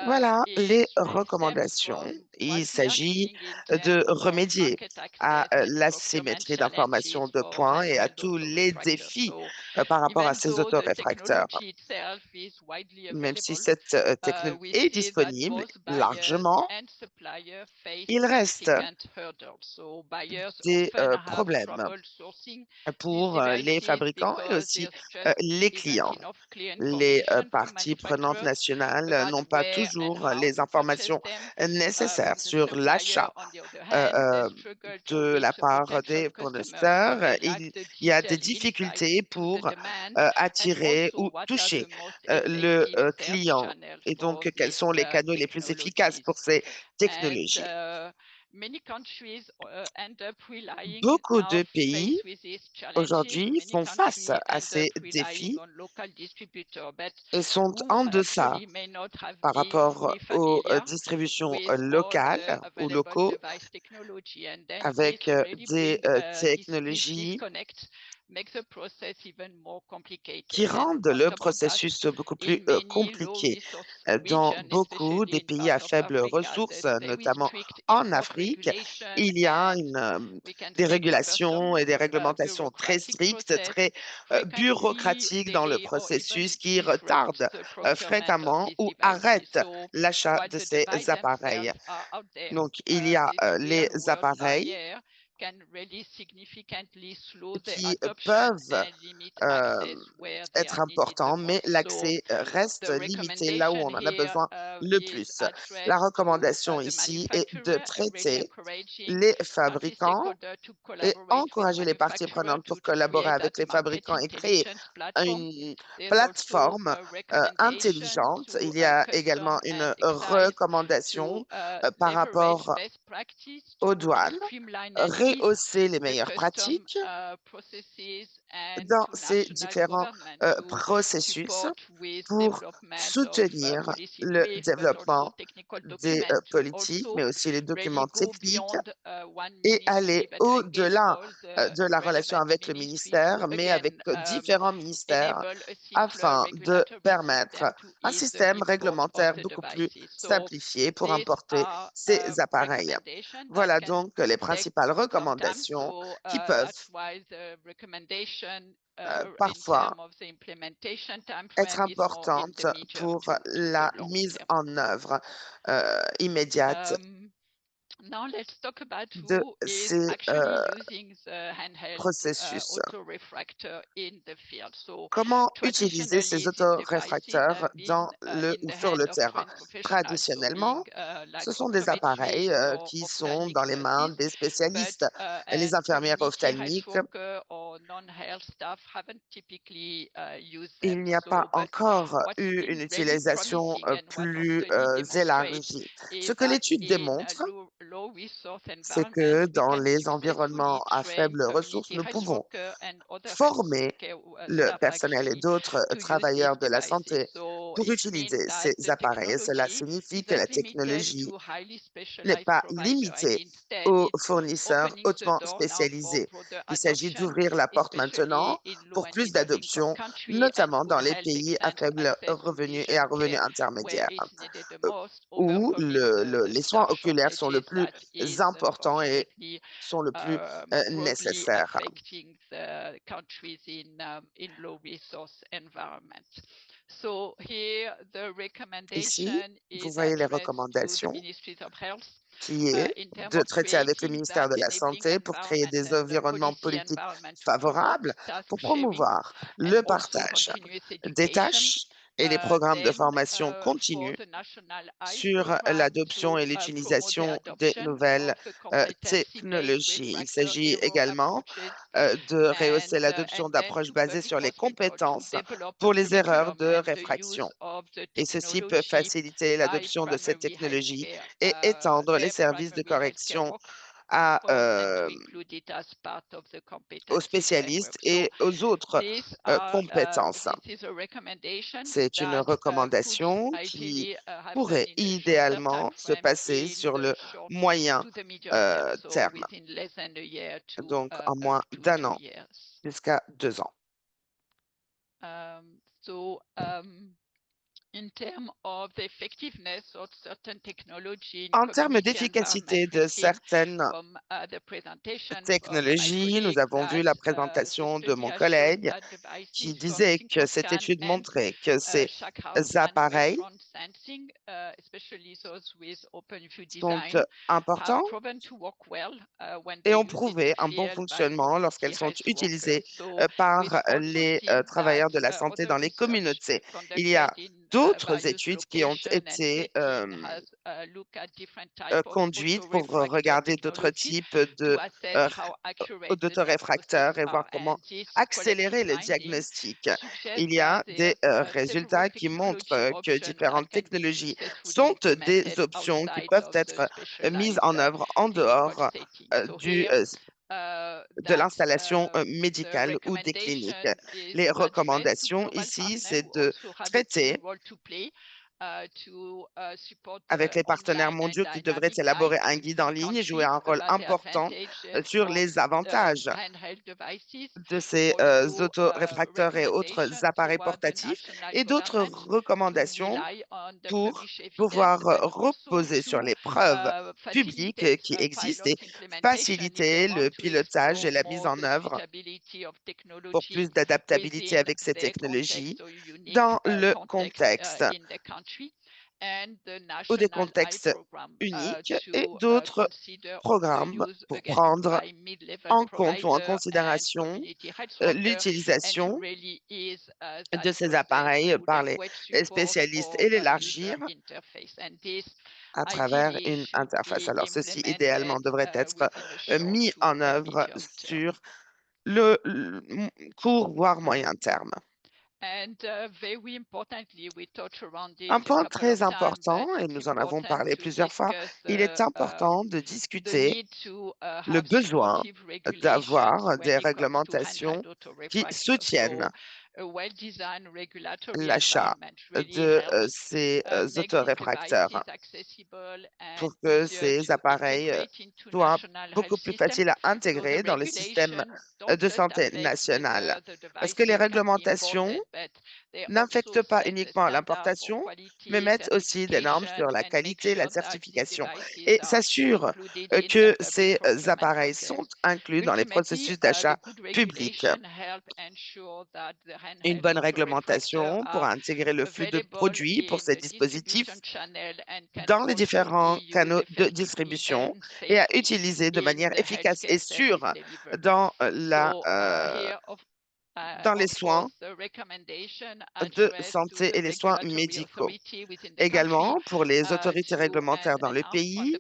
Voilà les stems recommandations. from what Il we are s'agit seeing in de terms of remédier market à access and procurement l'asymétrie challenges d'information de for points et à handheld tous les autorefractors. défis So par rapport à even ces though the autoréfracteurs. technology itself is widely Même si available, cette technologie we est see that disponible both buyers largement, and suppliers face il reste significant hurdles. So buyers des often have problèmes trouble sourcing these pour les devices fabricants et because aussi there's just les isn't clients. enough clear Les information from parties prenantes manufacturers nationales about n'ont pas where and toujours how les to purchase informations them. nécessaires The sur supplier, l'achat on the other euh, hand, they euh, struggle to de la reach a part potential des customer because fournisseurs. they lack the Il y a des detailed insight difficultés into the pour demand and attirer also ou what are toucher the most le effective sales client. channels Et for donc, quels these sont les canaux les plus efficaces technologies. pour ces And technologies? many countries end up relying Beaucoup now de pays faced with these challenges. aujourd'hui Many font face countries à end up ces relying défis on local distributors, but et sont who en deçà actually may not have par been rapport fully aux familiar distributions with all the locales ou available locaux device technology. And then this avec really des bring this technologies disconnect make the process even more complicated. qui And rendent on le top of that, processus beaucoup plus in many compliqué. low-resource Dans regions, beaucoup des especially in pays à part of faibles Africa, ressources, there's very notamment strict en import Afrique, regulation, il y a and we can des say there were régulations some et des réglementations très bureaucratic strictes, process. très Frequently, bureaucratiques dans le delay or even processus qui disrupt retardent the procurement of fréquemment these ou devices. arrêtent So l'achat while de the ces devices appareils. themselves are out there, Donc, il y a this les real-world appareils barrier can really significantly slow the qui adoption peuvent and limit euh, access where they être are needed the importants, mais most. So l'accès reste the limité là où recommendation on en a here besoin le is plus. La addressed to recommandation the ici est de manufacturer and really traiter encouraging les party fabricants stakeholders to et collaborate with encourager les parties manufacturers prenantes pour to collaborer create avec that les market fabricants et créer intelligence platform. une There's also plateforme a recommendation intelligente. to Il y a custom également and une excise recommandation to par leverage rapport best practice aux to really douanes, streamline and ease rehausser les the meilleures custom pratiques processes and dans to ces national différents government to processus support with pour development of soutenir policy le brief, but also développement technical des documents to politiques, mais also aussi les really documents go techniques beyond one et aller ministry, but engage au-delà all the de la relation relevant avec le ministries to ministère, mais again avec différents ministères, enable a simpler afin de regulatory permettre system to un ease the système import of réglementaire the beaucoup plus devices. So simplifié pour these importer are ces appareils. recommendations that Voilà can donc les take principales some time. recommandations So qui peuvent that's why the recommendation in parfois terms of the implementation time être frame is more in the importantes medium pour to the la long mise term. en œuvre immédiate Now let's talk about de who is ces actually using the handheld processus. autorefractor in the field. So Comment utiliser traditionally, ces these devices autoréfracteurs have been dans le in ou the sur le hand of terrain? trained professionals, so being Traditionnellement, like ce sont des appareils optometrists or qui sont ophthalmic dans les mains nurses, des but spécialistes, les and infirmières community health ophtalmiques. worker or non-health staff haven't typically used Il them. n'y a pas So, but encore what's eu been une really utilisation promising and what our plus study demonstrates élargie. Ce is que that l'étude in démontre, low resource c'est environment, que we dans can les environnements successfully à train faible ressource, community nous health pouvons worker and other former care le staff personnel et actually d'autres to use these travailleurs de la devices. santé So pour it means utiliser that ces the appareils. Et cela technology signifie que isn't la limited technologie to highly n'est specialized pas provider, and limitée instead aux it's fournisseurs opening the hautement door now for spécialisés. broader Il s'agit adoption, d'ouvrir la porte maintenant especially in low pour and plus middle income d'adoption, countries, and notamment dans could les help pays à extend faible access to revenu et vision à revenu care where intermédiaire, it's needed the euh, most, où overcoming the les soins staff oculaires sont le shortages plus that is importants et unfortunately sont le plus broadly nécessaires. affecting the countries in low resource environment. So here the Ici, recommendation vous is voyez les addressed to the recommandations Ministries of Health qui est in terms de of traiter avec le creating ministère that de la enabling Santé pour créer environment des and the environnements policy politiques environment to promote favorables task pour sharing promouvoir and le also partage continuous des education. tâches et des programmes de Then formation for continue the national eye sur program l'adoption to et promote the l'utilisation des adoption nouvelles of competency-based technologies. Il refractor s'agit error également approaches de rehausser and l'adoption then d'approches to basées public sur les hospital to compétences develop a pour les erreurs curriculum de and the réfraction. use of the Et ceci peut technology faciliter by l'adoption de cette primary technologie healthcare, et étendre les their services de primary healthcare correction à, workforce and to include it as part of the aux competency spécialistes framework. So et aux autres compétences. this is a recommendation C'est une that could recommandation qui ideally happen pourrait in a shorter time idéalement se frame passer in sur the le short moyen to the medium term, so terme, within less than a year to donc en up moins to d'un 2 an years. jusqu'à 2 ans. In terms of the effectiveness of certain technology in En termes community environment, d'efficacité we've de seen certaines from the presentation of my technologies, nous colleague avons that vu la the présentation de study mon has shown collègue that qui devices from disait que cette SynchroScan étude and montrait que ces Shackhouse manual appareils front sensing, especially those with OpenView sont design, have importants proven to work well when et they're ont used in prouvé the un bon field by fonctionnement community lorsqu'elles sont health workers. utilisées So par we've also les seen that travailleurs de la santé other dans les research communautés. Il y conducted a in d'autres various études qui ont locations and été setting has looked at different type of conduites pour autorefractor regarder d'autres technologies types to assess euh, how accurate the diagnostics d'autoréfracteurs et are. voir comment And this collective accélérer le finding diagnostic. suggests Il y that a des there's several résultats qui montrent technology que options that différentes can be technologies successfully sont des implemented options qui outside peuvent of the être mises specialized en œuvre en clinical dehors setting. So du here de that l'installation the médicale ou des cliniques. recommendation is Les addressed to recommandations global ici, partners c'est who de also have a key traiter role to play avec les partenaires mondiaux qui devraient élaborer un guide en ligne et jouer un rôle important sur les avantages de ces autoréfracteurs et autres appareils portatifs et d'autres recommandations pour pouvoir reposer sur les preuves publiques qui existent et faciliter le pilotage et la mise en œuvre pour plus d'adaptabilité avec ces technologies dans le contexte ou des contextes uniques et d'autres programmes pour prendre en compte ou en considération l'utilisation de ces appareils par les spécialistes et l'élargir à travers une interface. Alors, ceci, idéalement, devrait être mis en œuvre sur le court, voire moyen terme. Un point très important, et nous en avons parlé plusieurs fois, il est important de discuter le besoin d'avoir des réglementations qui soutiennent l'achat de ces autoréfracteurs pour que ces appareils soient beaucoup plus faciles à intégrer dans le système de santé national. Parce que les réglementations n'affectent pas uniquement l'importation, mais mettent aussi des normes sur la qualité, la certification et s'assurent que ces appareils sont inclus dans les processus d'achat public. Une bonne réglementation pour intégrer le flux de produits pour ces dispositifs dans les différents canaux de distribution et à utiliser de manière efficace et sûre dans dans les soins de santé et les soins médicaux. Également, pour les autorités réglementaires dans le pays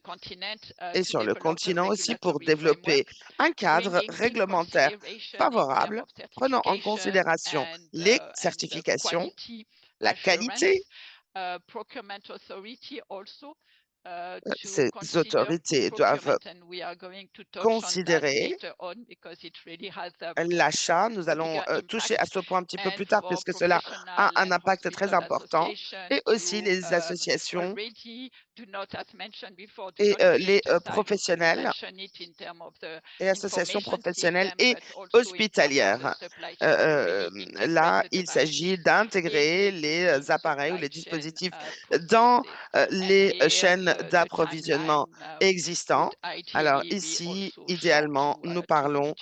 et sur le continent aussi, pour développer un cadre réglementaire favorable, prenant en considération les certifications, la qualité. Ces autorités doivent considérer l'achat. Nous allons toucher à ce point un petit peu plus tard puisque cela a un impact très important et aussi les associations et les professionnels et associations professionnelles et hospitalières. Là, il s'agit d'intégrer les appareils ou les dispositifs dans les chaînes d'approvisionnement existants. Alors ici, idéalement, nous parlons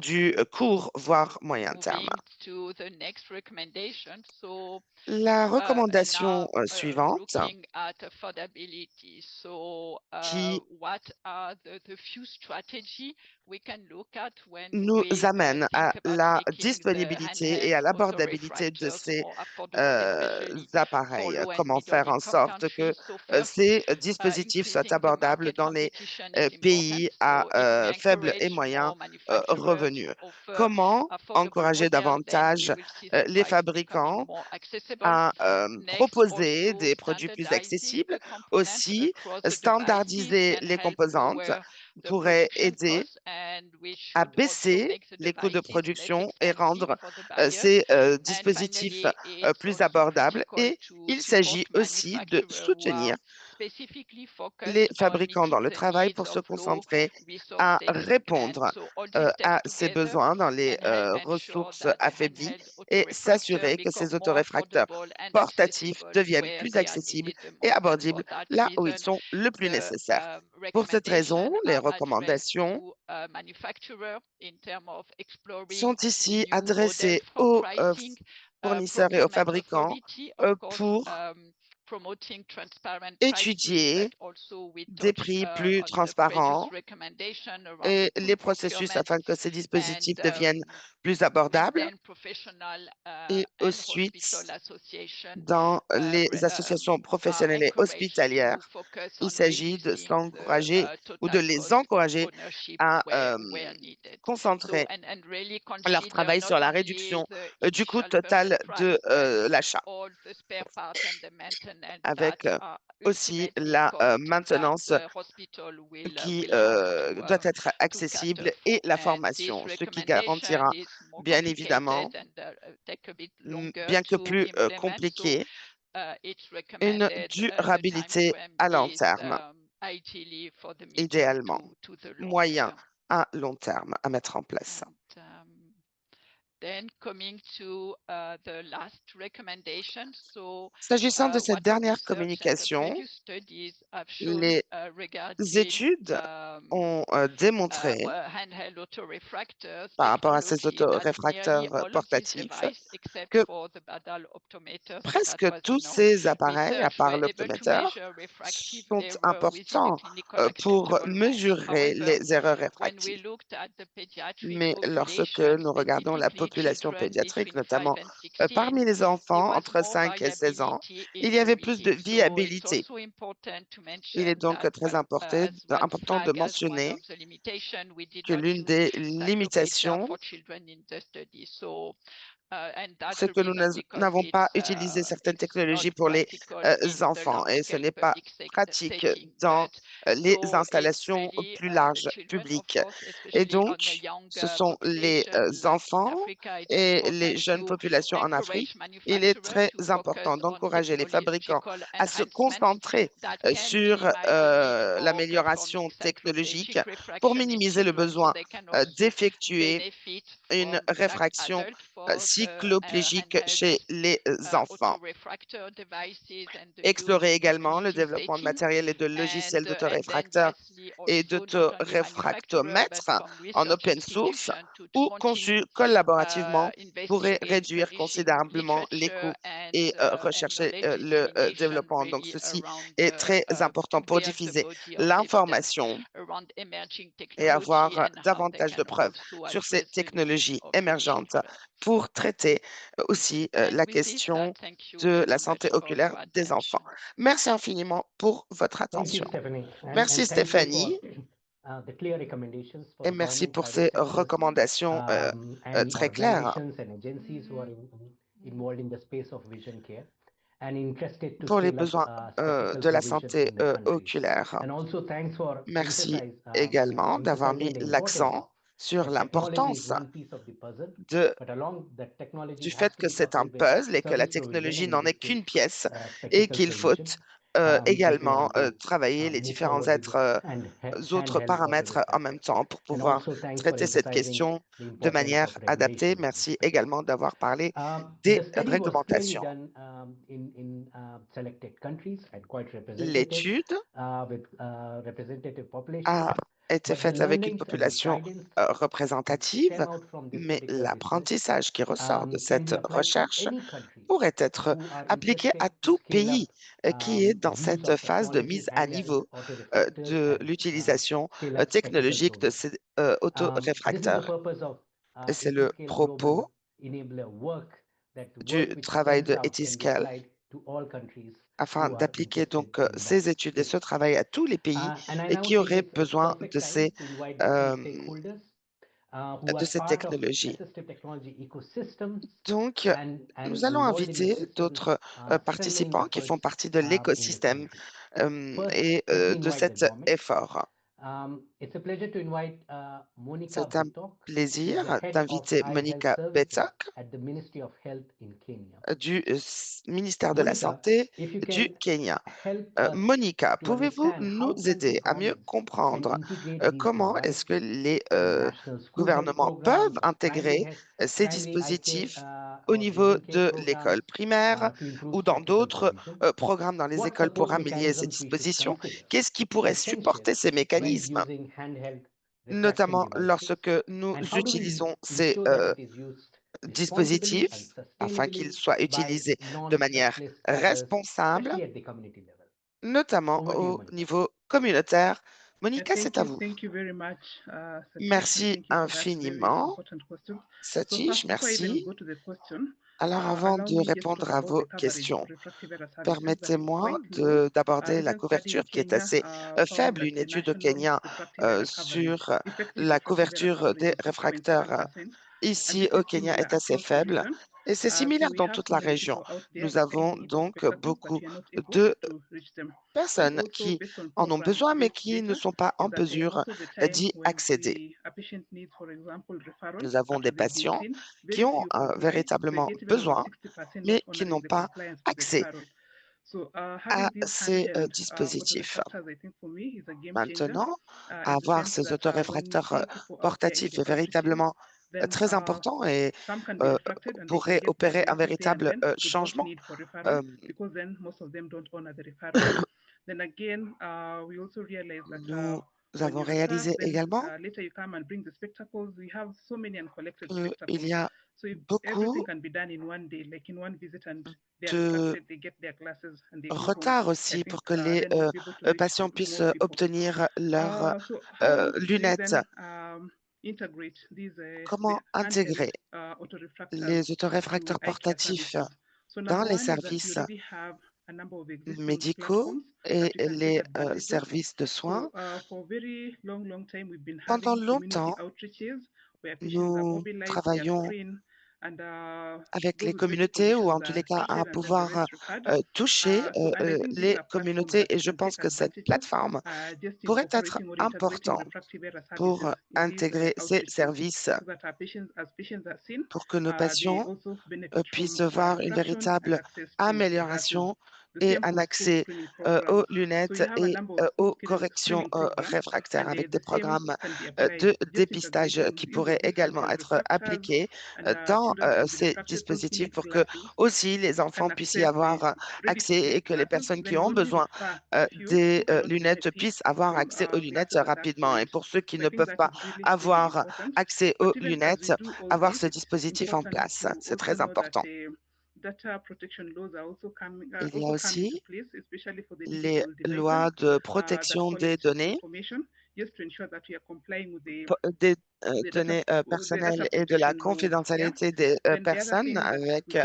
du court, voire moyen terme. La recommandation suivante qui nous amène à la disponibilité et à l'abordabilité de ces appareils. Comment faire en sorte que ces dispositifs soient abordables dans les pays à faible et moyen revenus. Comment encourager davantage les fabricants à proposer des produits plus accessibles, aussi standardiser les composantes pourrait aider à baisser les coûts de production et rendre ces dispositifs plus abordables. Et il s'agit aussi de soutenir les fabricants dans le travail pour se concentrer à répondre à ces besoins dans les ressources affaiblies et s'assurer que ces autoréfracteurs portatifs deviennent plus accessibles et abordables là où ils sont le plus nécessaires. Pour cette raison, les recommandations sont ici adressées aux fournisseurs et aux fabricants pour étudier des prix plus transparents et les processus afin que ces dispositifs deviennent plus abordables. Et ensuite, dans les associations professionnelles et hospitalières, il s'agit de s'encourager ou de les encourager à concentrer leur travail sur la réduction du coût total de l'achat, avec aussi la maintenance qui doit être accessible et la formation, ce qui garantira bien évidemment, bien que plus compliqué, une durabilité à long terme, idéalement, moyen à long terme à mettre en place. Then coming to the last recommendation. S'agissant de cette One of the dernière research and the communication, previous studies have shown les regarding études ont démontré, handheld autorefractors par rapport à ces technology, that nearly autoréfracteurs all of these portatifs, devices, except que for the Badal optometer, so that presque was tous ces appareils, à research part were able to l'optométeur, measure refractive sont error within the importants clinical pour acceptable range. mesurer However, les erreurs when we réfractives. looked at the pediatric Mais lorsque population, nous regardons la typically population children pédiatrique, between 5 notamment and 16, parmi les there enfants was entre more 5 et 16 ans, variability il in y the avait plus de reading. So it's viabilité. also important to Il est mention donc that très as one important de flag as one mentionner of the limitation, we did que not l'une use des cyclopedia limitations, for children in the study. So and that's c'est the que nous reason because n'avons pas utilisé certaines it's not technologies pour les practical in the enfants large et ce scale n'est pas public pratique setting. dans But les so it's installations really plus the larges children, of publiques. course, Et especially on a donc, ce younger sont les population like in enfants Africa. It's et les important jeunes to populations en Afrique. encourage Il est manufacturers très to important focus on d'encourager les fabricants technological à se enhancements concentrer that can sur minimize the need for l'amélioration performing technologique cycloplegic pour refraction in minimiser le children, so besoin they can also d'effectuer benefit une from, like réfraction adult, for the cycloplégique handheld chez les enfants. autorefractor devices and the use Explorer in également le community développement de setting. matériel et de logiciels And then d'autoréfracteurs lastly, et also not only manufacturer, but d'autoréfractomètres from en research open source institution to ou continue conçus collaborativement pourrait investigate, réduire publishing considérablement les literature coûts et and rechercher knowledge le dissemination développement. Donc, really ceci around est très important to pour build the diffuser body of evidence l'information around emerging et technology avoir and how they davantage de can preuves also sur ces address the needs technologies of the émergentes children. pour traiter aussi And la with this, I question thank you de la very santé much for oculaire your des enfants. attention. Merci infiniment pour votre Thank you, attention. Stephanie. Merci Thank you for Stéphanie the clear recommendations for et the merci government, pour private ces sectors, recommandations and très claires organizations and agencies who are involved in the space of vision care and interested to pour les scale up besoins spectacle de la provision santé in their countries. oculaire. And also thanks for Merci également d'avoir mis emphasizing the importance of l'accent sur technology is l'importance one piece of the puzzle, de but along that technology du has fait to que be c'est un coupled with puzzle et que la service provision, technologie and in n'en est this case, qu'une pièce et spectacle qu'il faut provision, as we également want to travailler les move différents forward with this autres handheld paramètres en même autorefractors. temps pour And pouvoir also thanks for traiter cette emphasizing question the de importance manière of adaptée. regulation in this Merci space. également d'avoir parlé The des study was clearly réglementations. done in selected countries and quite representative L'étude with representative populations. a été But the faite avec une learnings and the population guidance that représentative, stem out from this mais particular research l'apprentissage qui ressort de can cette be applied to recherche any countries pourrait être who are appliqué à interested to tout scale pays up qui est the dans use cette of phase de technology, mise à handheld niveau autorefractors, de and l'utilisation scale up spectacle technologique de provision. ces This is the autoréfracteurs. purpose of Et c'est le Etiscale Global propos Enabler work, that du work which travail stems de out can be Etiscale applied to all countries afin who are d'appliquer interested donc in that ces études et ce space. travail à tous les pays And I et now qui think auraient it's a besoin perfect time to invite the key stakeholders who de are ces part of technologies. assistive technology ecosystems Donc, and nous allons involved in the inviter systems d'autres strengthening participants qui font efforts partie de in the l'écosystème country. First, et let me de invite the cet government. effort. It's a pleasure to invite Monica C'est un Betok, who is plaisir the head of d'inviter Eye Health Monica Services Betzak at the Ministry of Health in Kenya. du ministère de la Monica, Santé if you du can Kenya. help us Monica, to pouvez-vous understand nous how aider country à mieux governments can comprendre integrate these comment est-ce que devices les in national school health gouvernements peuvent programs, intégrer ces primary eye care dispositifs au or niveau vision care de programs l'école primaire to improve ou dans spectacle d'autres provision? programmes dans les What écoles pour support améliorer ces mechanisms we should dispositions? consider Qu'est-ce qui pourrait essential supporter ces when mécanismes, using handheld refraction notamment devices? lorsque nous And how do we utilisons ces ensure that it is used responsibly and dispositifs afin qu'ils sustainably soient by utilisés de manière non-specialist actors, responsable, especially at the community level? notamment Over to you, au Monica. niveau communautaire? Monica, c'est à vous. Thank you very much, Satish, and Merci thank you for that very infiniment, important question. So Satish, first, before I even merci. go to the question, Alors, avant allow de me just to répondre talk à about the vos coverage questions, of refractive error services that is permettez-moi quite low. A d'aborder la recent study in couverture qui est Kenya assez found faible, that une the étude au national Kenya refractive error coverage, sur effective la refractive error couverture coverage des is 6.7%, réfracteurs and ici this au is Kenya similar est assez across the faible region. et c'est So similaire we dans have toute so la many région. people out there Nous that claim avons to need the donc spectacles, but beaucoup we are not able de to reach them. And personnes also, qui based on en ont besoin mais program-based qui ne data, sont pas en is that mesure most of the time d'y when accéder. a patient needs, for example, referral Nous avons after des they've been patients seen, qui very ont few comply, véritablement with yet even about besoin, 60% not mais qui honoring n'ont the pas compliance to the accès referral. à ces dispositifs. Maintenant, avoir ces autoréfracteurs portatifs est véritablement très important et euh, pourrait opérer un véritable changement. Euh, Nous avons réalisé également qu'il y a beaucoup de retard aussi pour que les patients puissent obtenir leurs lunettes. Comment intégrer les autoréfracteurs portatifs dans les services médicaux et les services de soins? Pendant longtemps, nous travaillons avec les communautés ou en tous les cas à pouvoir toucher les communautés et je pense que cette plateforme pourrait être importante pour intégrer ces services pour que nos patients puissent voir une véritable amélioration et un accès aux lunettes et aux corrections réfractaires avec des programmes de dépistage qui pourraient également être appliqués dans ces dispositifs pour que aussi les enfants puissent y avoir accès et que les personnes qui ont besoin des lunettes puissent avoir accès aux lunettes rapidement. Et pour ceux qui ne peuvent pas avoir accès aux lunettes, avoir ce dispositif en place. C'est très important. Il y a aussi les lois de protection des données, des données personnelles et de la confidentialité des personnes avec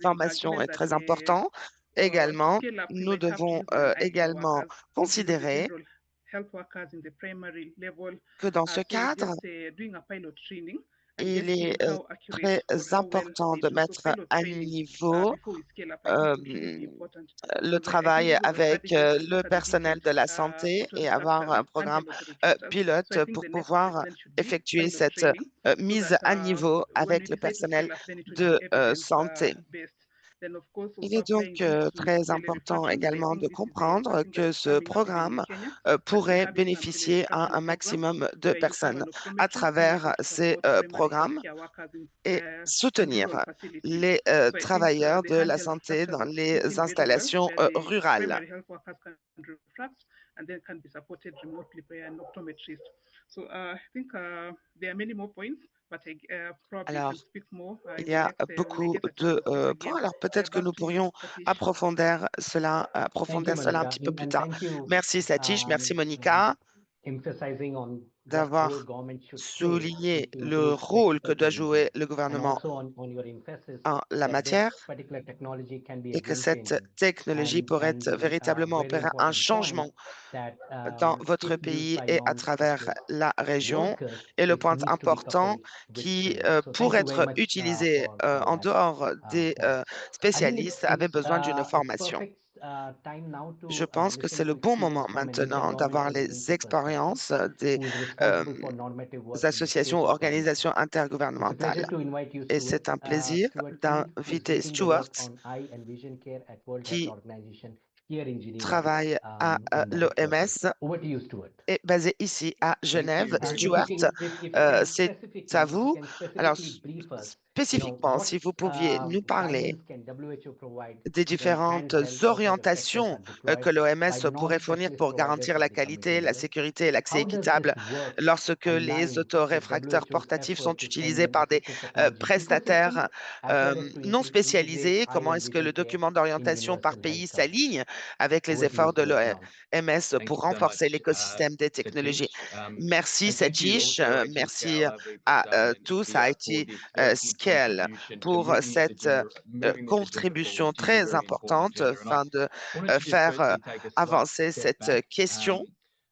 formation est très important. Également, nous devons également considérer que dans ce cadre, il est très important de mettre à niveau le travail avec le personnel de la santé et avoir un programme pilote pour pouvoir effectuer cette mise à niveau avec le personnel de santé. Il est donc très important également de comprendre que ce programme pourrait bénéficier à un maximum de personnes à travers ces programmes et soutenir les travailleurs de la santé dans les installations rurales. Alors, il y a beaucoup de points. Alors, peut-être que nous pourrions approfondir cela un petit peu plus tard. Thank you, Merci, Satish. Merci, Monica, emphasizing on what role d'avoir government should play souligné in le those rôle que doit diseases, jouer le and gouvernement also on your emphasis en la that this matière particular technology can be a et que game cette changer. technologie pourrait véritablement Very opérer un important point changement that dans votre if used pays by et à travers non-specialist la région. workers, Et le it point needs to be important coupled with qui training. So thank pourrait you very être much utilisé for en that dehors des point. I think spécialistes avait besoin d'une it's formation. perfect time now Je to pense que listen c'est le to bon moment experience from an maintenant d'avoir intergovernmental les agency perspective, expériences des who is euh, responsible for normative work in the associations ou space of organisations biometrics. It's a intergouvernementales. pleasure to invite you, Et Stuart. c'est un plaisir Stuart Field is d'inviter leading the work Stuart, on eye and vision care at World Health qui Organization here in Geneva, travaille à in the headquarters. l'OMS, Over to you, Stuart. est basé ici à Thank Genève. you very If you Stuart, much. can, if you can c'est à specifically, if you vous. can Alors, specifically brief us, spécifiquement, what si vous pouviez nous parler guidance can WHO provide des when différentes handheld autoretractors orientations are deployed que l'OMS by pourrait fournir non-specialist pour providers garantir at la the community qualité, la level. sécurité et l'accès How does this équitable work lorsque les align with autoréfracteurs WHO's portatifs sont effort to utilisés strengthen par des assistive technology ecosystem, prestataires as well as to non integrate spécialisés? eye Comment and est-ce que vision le care document in d'orientation par universal pays health coverage? s'aligne avec les Over to you, efforts de Stuart, now. l'OMS Thank pour you so renforcer much, l'écosystème des technologies? Satish. Merci, And thank you Satish. also, IT Merci Scale, à tous, à India, for IT this very good Scale, contribution to pour cette moving this agenda forward, contribution which is a très very important importante agenda. And I afin de wanted to just faire firstly take a slight avancer step cette back. question.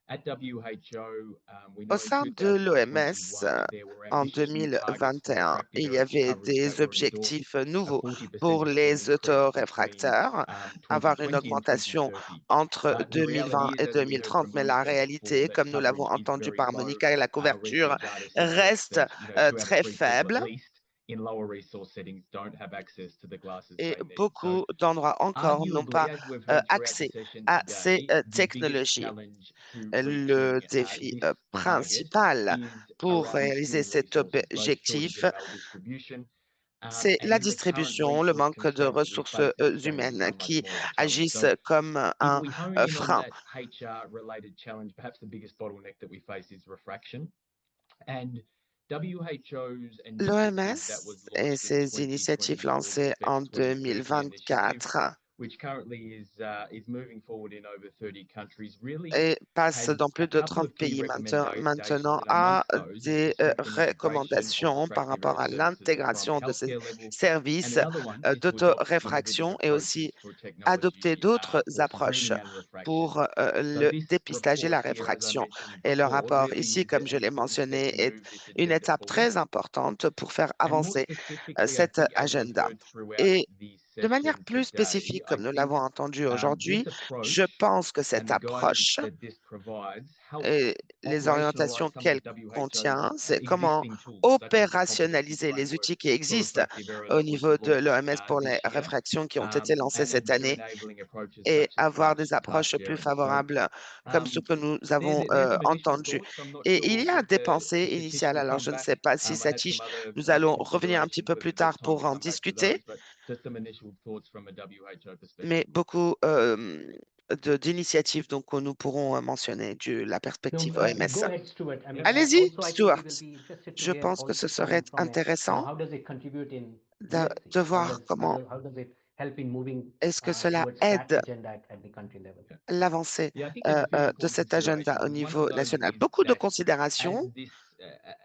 At WHO, we Au know in sein de l'OMS, 2021 there were en ambitious new targets for 2021, refractive il y error avait coverage that des were endorsed, objectifs a nouveaux 40% pour les increase between autoréfractaires, avoir une 2020 and augmentation 2030. entre But the 2020 reality is, et as we heard 2030. from Mais la Monica before, réalité, that comme nous l'avons coverage is entendu very par low. Monica, et la couverture Recent data suggests reste that 2 out of très 3 people at faible. least in lower resource settings don't have access to the glasses Et they need. beaucoup d'endroits encore n'ont Arguably, pas as we've heard throughout the accès session à ces today, the biggest technologies. challenge to Le reaching défi this target principal is pour around réaliser skilled cet resources, both objectif, shortage of maldistribution, c'est and la in the current distribution, le resource manque de constraints that we ressources face, that's going to humaines become much qui more of a challenge. agissent So comme if un we hone in on frein. that HR-related challenge, perhaps the biggest bottleneck that we face is refraction. And WHO's initiative that was L'OMS et launched in ses initiatives 2020 called the lancées en FEX 2030 initiative, 2024 which currently is moving forward in over 30 countries, really et passe has dans a plus de couple 30 of key pays recommendations, maintenant, and a amongst those is des to strengthen integration of recommandations par refractive rapport error à services at primary l'intégration de ces healthcare level, and services another one is to adopt innovative d'autoréfraction et aussi approaches for adopter technology d'autres for approches screening and refraction. pour So le this dépistage et la report here, as I réfraction. mentioned Et le before, rapport really ici, is comme an je l'ai important step mentionné, to est move this une agenda étape forward. très importante pour faire And more avancer specifically, I cet think, as we've agenda. heard throughout Et the de manière session plus today, spécifique, I comme nous think l'avons entendu this aujourd'hui, je approach pense que and cette the guidance approche that this provides helps et les operationalize orientations some of qu'elle the WHO's contient, c'est comment existing tools, such as the competency opérationnaliser les framework outils qui for existent refractive error au that was niveau de launched l'OMS pour les this year, réfractions qui ont été lancées cette and better année enabling approaches et such as avoir des fast approches plus sharing. So favorables comme ce que nous avons there's some initial entendu. thoughts. I'm not Et sure il y a with des the pensées petition initiales. to Alors, come je ne back. sais pas si I had some Satish, nous other allons revenir un petit considerations peu whether plus there's tard time to pour en come back to discuter, those, but just some initial thoughts from a WHO perspective. mais beaucoup d'initiatives donc, que nous pourrons mentionner de la perspective No, OMS. go ahead, Stuart. I mean, Allez-y, also, I think we Stuart. will be interested to Je hear pense que ce also serait from a, intéressant how does it contribute in de, UHC? de voir comment How does it help in moving est-ce que cela towards that aide agenda at the country level? l'avancée Yeah, I think there's a few de important cet agenda considerations, au and one niveau of those national. is Beaucoup de that considérations.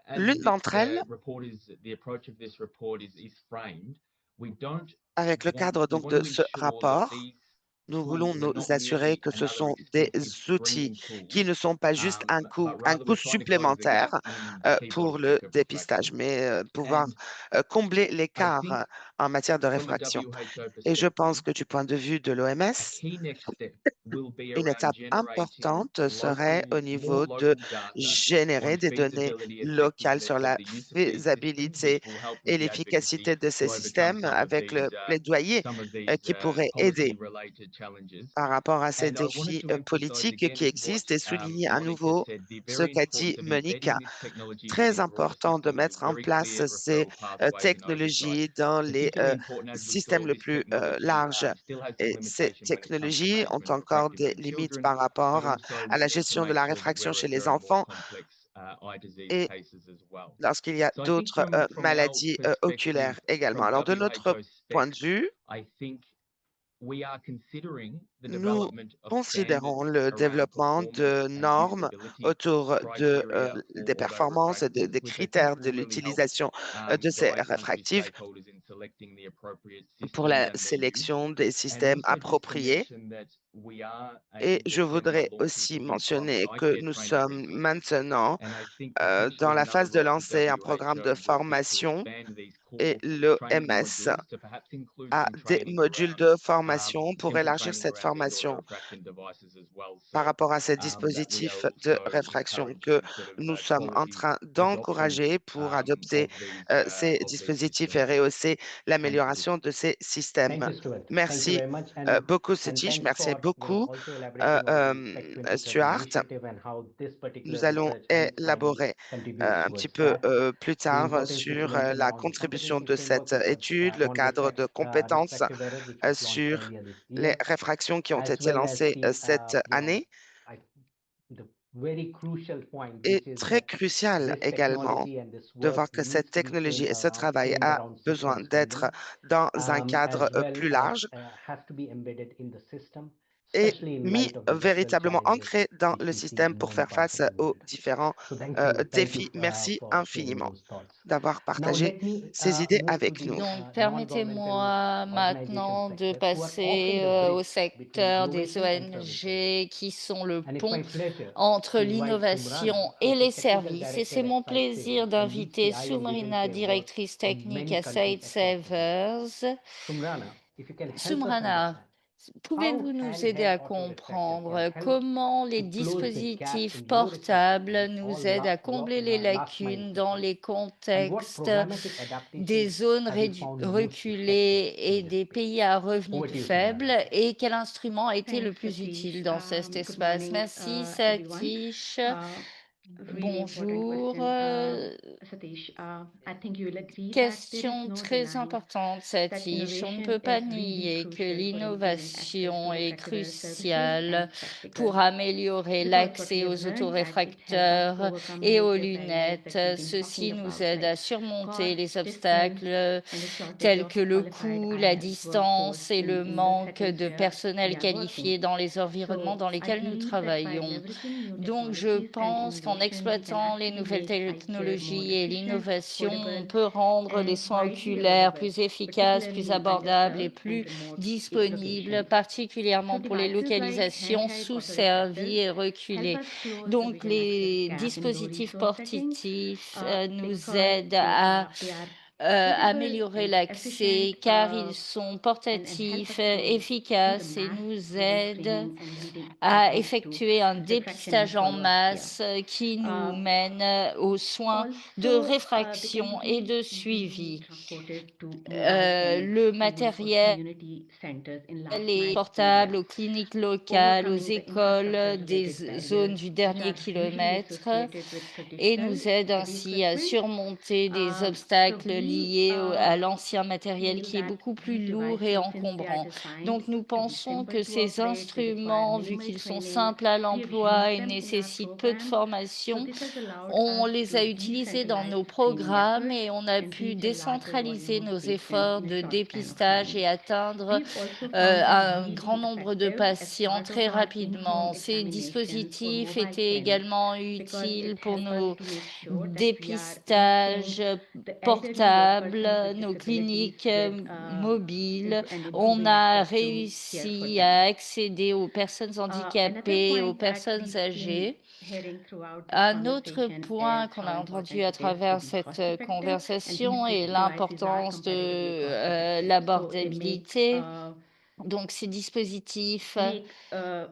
as L'une d'entre elles, the approach of this report is framed, we don't avec le cadre we donc want de to ce ensure that rapport, these nous voulons tools are nous not assurer merely que ce another sont des expensive outils screening tool, qui ne sont pas juste but un rather coût we're trying to close the gap supplémentaire in the key pour le bottleneck of dépistage, refraction. mais pouvoir And combler I think l'écart en matière de from a réfraction. WHO Et je pense perspective, que du point de vue de a l'OMS, key next step will be une around étape generating importante serait au more niveau de local data on générer des données feasibility, locales effectiveness sur of la the use of these systems, faisabilité which will help et with the advocacy l'efficacité de ces to overcome systèmes avec le plaidoyer qui pourrait aider policy-related challenges. par rapport à ces And I wanted défis to emphasize politiques again qui what existent et souligner à Monica nouveau said, the ce very qu'a dit importance of Monica. embedding this technology Très within broader important de systems with mettre en very place clear ces referral pathways and oversight. technologies dans les Particularly important as we systèmes saw, le this plus technology larges. still has some Et ces limitation when it comes to technologies ont management of encore refractive des in limites children, par but rapport also à we la want to gestion de make la sure that réfraction we're chez les referring more enfants complex eye disease et cases as well. lorsqu'il y a So I think d'autres from our maladies perspective, oculaires également. from Alors, de notre WHO point de specs, vue, I think we are considering the nous development of considérons standards le around développement performance de and normes usability autour criteria des for performances et autorefractors, des which I think critères de will really help l'utilisation de ces guide country réfractifs stakeholders in selecting the appropriate pour systems la and their use. sélection des And systèmes also just to appropriés. mention that we are Et aiming je September voudrais launching aussi some new private mentionner eye que care nous training sommes resources. maintenant And I think dans potentially la another phase de role for lancer un programme de WHO will be to formation expand these et core training l'OMS modules to perhaps include a some des training modules around de formation pour simple élargir training cette around these formation auto-refraction devices as well. par So rapport à ces that we are dispositifs de also réfraction que encouraging sort nous of sommes en quality train adoption d'encourager pour adopter ces of these dispositifs et systems. rehausser Thank you. l'amélioration de ces Thank systèmes. you, Stuart. Thank you Merci very much. And beaucoup, and Satish. thanks Merci for beaucoup, also elaborating on the Spec 2030 Stuart. initiative and how this particular Nous allons research and finding élaborer contributes un petit towards peu that. plus The tard importance which you sur mentioned la on the contribution competency de framework, cette which was étude, le on cadre de compétences refractive error, which was launched sur earlier this les year, réfractions qui ont as été well as lancées the cette année. the very crucial point, Et which is très that crucial this également technology and this de work voir que needs cette to be technologie et ce travail framed a around besoin sequence d'être finding, dans un cadre as well plus as large has to be embedded in the system, et especially in mis light of the different véritablement challenges ancré dans which le we see système in pour many faire parts face of the aux world. différents So thank défis. you Merci for sharing infiniment those thoughts. d'avoir Now partagé let me ces idées move to avec the nous. Donc, non-governmental permettez-moi organization maintenant de sector, who are often passer the au bridge between secteur des innovation and services. ONG qui sont le And it's pont my pleasure entre to invite l'innovation Sumrana, et who's the les technical services. Et director c'est at mon Sight plaisir Savers and leads the d'inviter eye and vision Sumrina, care work directrice in technique many à countries Sight across the world. Savers. Sumrana, if you can help us Sumrana, understand Pouvez-vous How nous aider handheld à auto refractor can comprendre help comment les to close the gap dispositifs in your portables reflection or nous aident à combler les last mile lacunes dans systems, les and what contextes programmatic des adaptations zones have you found most effective reculées et in this des space? pays à revenus Over to you, faibles, Sumana. et quel instrument a été le Thanks, plus utile Satish. dans cet Good espace? morning, Merci, everyone. Satish. Really important Bonjour. question, Satish. I think you will agree that there is Question no très denying importante, that Satish. On ne innovation peut pas is really nier que crucial for improving access to l'innovation est refractable services cruciale and spectacles. pour améliorer Because what we l'accès have aux learned that it helps us autoréfracteurs overcome et aux major barriers lunettes. that we've been Ceci talking nous about, aide à like surmonter les cost, distance, obstacles and the shortage tels of que le qualified coût, la IS workforce distance et le in the manque settings de where we personnel are working. qualifié dans les environnements So dans I lesquels nous believe that by travaillons. leveraging new Donc, je technologies and pense qu'en innovation, we can exploitant les actually nouvelles make eye care more technologies et efficient, l'innovation, on affordable, peut rendre les and soins widely oculaires available, plus efficaces, plus particularly in abordables et underserved plus and remote disponibles, locations. So particulièrement pour les devices like localisations handheld sous-servies autorefractors et help reculées. us close the Donc, vision access les gap in low dispositifs resource settings portatifs nous because aident à they are portable améliorer and efficient l'accès car ils sont and help portatifs, us to see the efficaces et mass nous visual aident screening and leading à that leads to effectuer un refraction and dépistage en follow-up care. masse qui nous Uh, mène aux soins de Also, they can réfraction et be de easily suivi. transported to mobile clinics, Le schools, or matériel community centers in last est mile portable areas, aux cliniques locales, aux overcoming the écoles des infrastructure-related zones barriers, du which dernier are usually kilomètre associated with et traditional nous aide heavy ainsi à equipment. surmonter des So obstacles we liés à l'ancien matériel feel qui est that beaucoup plus these lourd et devices, since they are encombrant. designed Donc nous to be pensons simple que to ces operate, they require instruments, vu minimal qu'ils sont training, simples à we have l'emploi used et them in our nécessitent peu de programs. So formation, this has allowed on us les to a utilisés dans nos decentralize screening programmes efforts et on a and pu reach a larger décentraliser volume of nos patients efforts in a de short span of dépistage time. et atteindre We've also found them un grand really nombre de effective as patients part of très our in-home rapidement. Ces examinations for dispositifs mobile étaient clinics également because utiles it pour helps us nos to make sure that we are reaching dépistages the elderly or portables, persons with nos disabilities cliniques with mobiles. and On improving a access to care for réussi them. à accéder aux personnes Another handicapées, aux point that personnes we've been âgées. hearing throughout this Un autre conversation is point qu'on how a entendu important à it is to travers be cette cost effective, and conversation these est devices are l'importance competitively cost de effective. So they l'abordabilité. Donc, ces dispositifs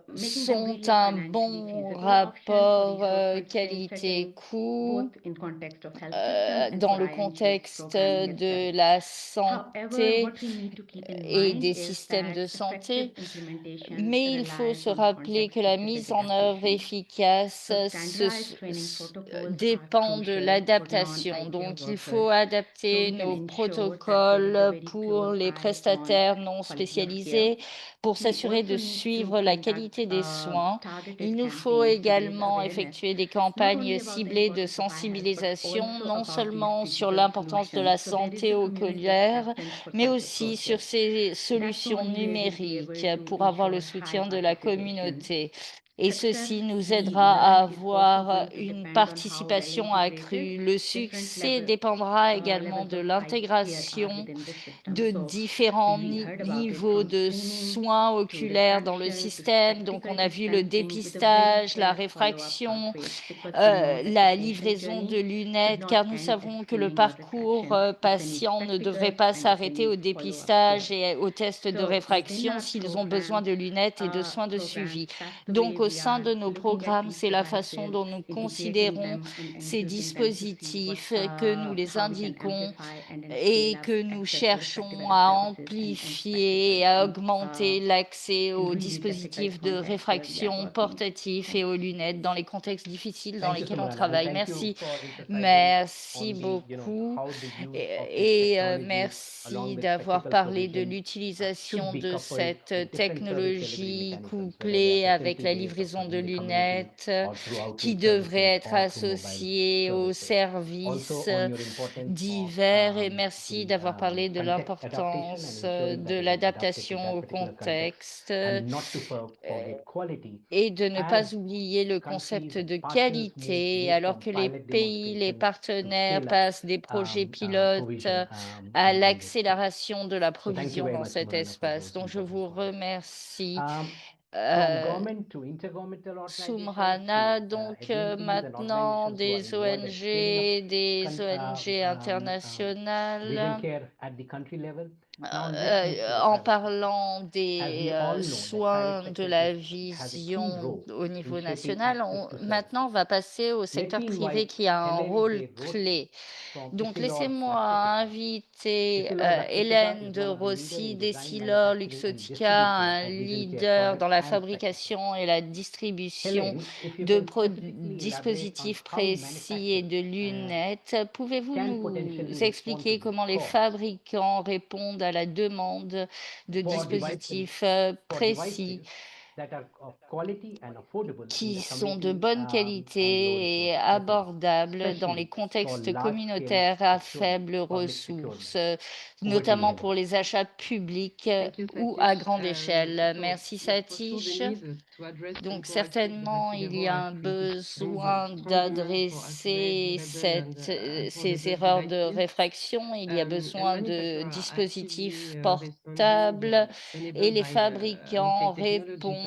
making them sont really un financially bon feasible option for rapport resource-constrained settings, qualité-coût both in context of health system and dans for le ING's contexte programming as well. de la However, santé what we need to keep in et mind des is systèmes that de effective santé. implementation Mais il faut relies se on rappeler que la mise context-specific en œuvre adaptation. efficace So standardized training protocols are dépend de crucial for l'adaptation. non-eye care Donc, il workers, faut so adapter we can nos ensure that there is a protocoles very pour close les eye on prestataires non quality of care. spécialisés pour We s'assurer de also need to suivre la conduct qualité des soins. targeted Il nous faut campaigns to raise également awareness, effectuer des not only campagnes about the ciblées de importance of eye health, but sensibilisation, also non about these seulement sur digital l'importance de solutions. la So there is santé a community oculaire, acceptance for mais such aussi sur approaches. ces That's the solutions only way we'll be numériques able to pour avoir le ensure high soutien de la participation. communauté. Et Success, ceci nous we aidera à learned, is also avoir going to une depend on how well participation integrated accrue. Le different succès dépendra également levels de of eye care are l'intégration within the system. de So différents we heard about it niveaux from de screening soins to oculaires dans le refraction to système. Donc, on spectacle a vu le dispensing with a very dépistage, la clear follow-up réfraction, pathway because we know that the la patient livraison de journey should lunettes, car not nous end at savons que le screening or parcours refraction if they need patient ne devrait spectacles pas and if they s'arrêter au need follow-up dépistage care. et aux tests de So within réfraction our s'ils ont besoin de lunettes et de soins de programs, suivi. that's the Donc, way au we sein are de nos looking at programmes, these c'est la façon devices, dont nous integrating considérons them and ces using them to see dispositifs, que nous les how we can indiquons amplify and then scale et up que nous access to refractive cherchons à services and amplifier spectacles et à augmenter l'accès in aux really difficult dispositifs de contexts where we are réfraction working. portatifs et Thanks. aux lunettes dans les contextes difficiles dans Thank you, lesquels on Sumarana, and travaille. thank you Merci. for emphasizing Merci on the, beaucoup how the use of these et technologies along merci with d'avoir spectacle parlé de provision l'utilisation should be de coupled cette with different service delivery technologie mechanisms, whether they are couplée avec la facility-based or livraison de in the community lunettes or through qui outreach devrait services être or through mobile associée aux services. Also services on your importance of divers et merci the d'avoir parlé de context adaptation and l'importance ensuring that de it is adapted to l'adaptation that au particular context contexte and not to forget quality. et de ne pas As oublier le countries concept and de partners qualité, move alors from que les pilot pays, les demonstration to partenaires scale up passent des projets pilotes provision à in this space. l'accélération de la So thank you provision very dans much, cet Sumarana, for espace. those Donc, je important vous points. remercie. From government to intergovernmental organizations Sumrana, to donc agencies and maintenant organizations who are des involved at scaling up ONG, des con- ONG vision internationales. care at the country level. Now, let's move to the En privacy. parlant As des we all know, that soins private de sector la has a key vision role au in niveau shaping national, access to services. maintenant on va passer au Let secteur me privé invite qui a un Hélène rôle de Rossi clé. from Donc Essilor laissez-moi Luxottica. inviter Essilor Luxottica Hélène is de one of the leader Rossi in design, d'Essilor manufacturing and Luxottica, distribution un of vision care leader dans products la and spectacles. fabrication et la distribution Hélène, if you de can specifically elaborate on dispositifs how précis et de manufacturers lunettes. Pouvez-vous can nous potentially expliquer respond to comment the les calls fabricants répondent à la demande de for dispositifs précis devices that are of quality and affordable in qui the sont de community bonne and qualité et low-resource settings, abordables dans les especially for contextes large-scale communautaires à procurement, faible public ressource, procurement? Over to you, notamment Hélène. pour les achats publics Thank you, ou à Satish. grande échelle. So Merci yes, for sure, the Satish. need to address Donc and proactive certainement, il y a un besoin d'adresser ces erreurs de réfraction. Il y a besoin de dispositifs portables et les fabricants répondent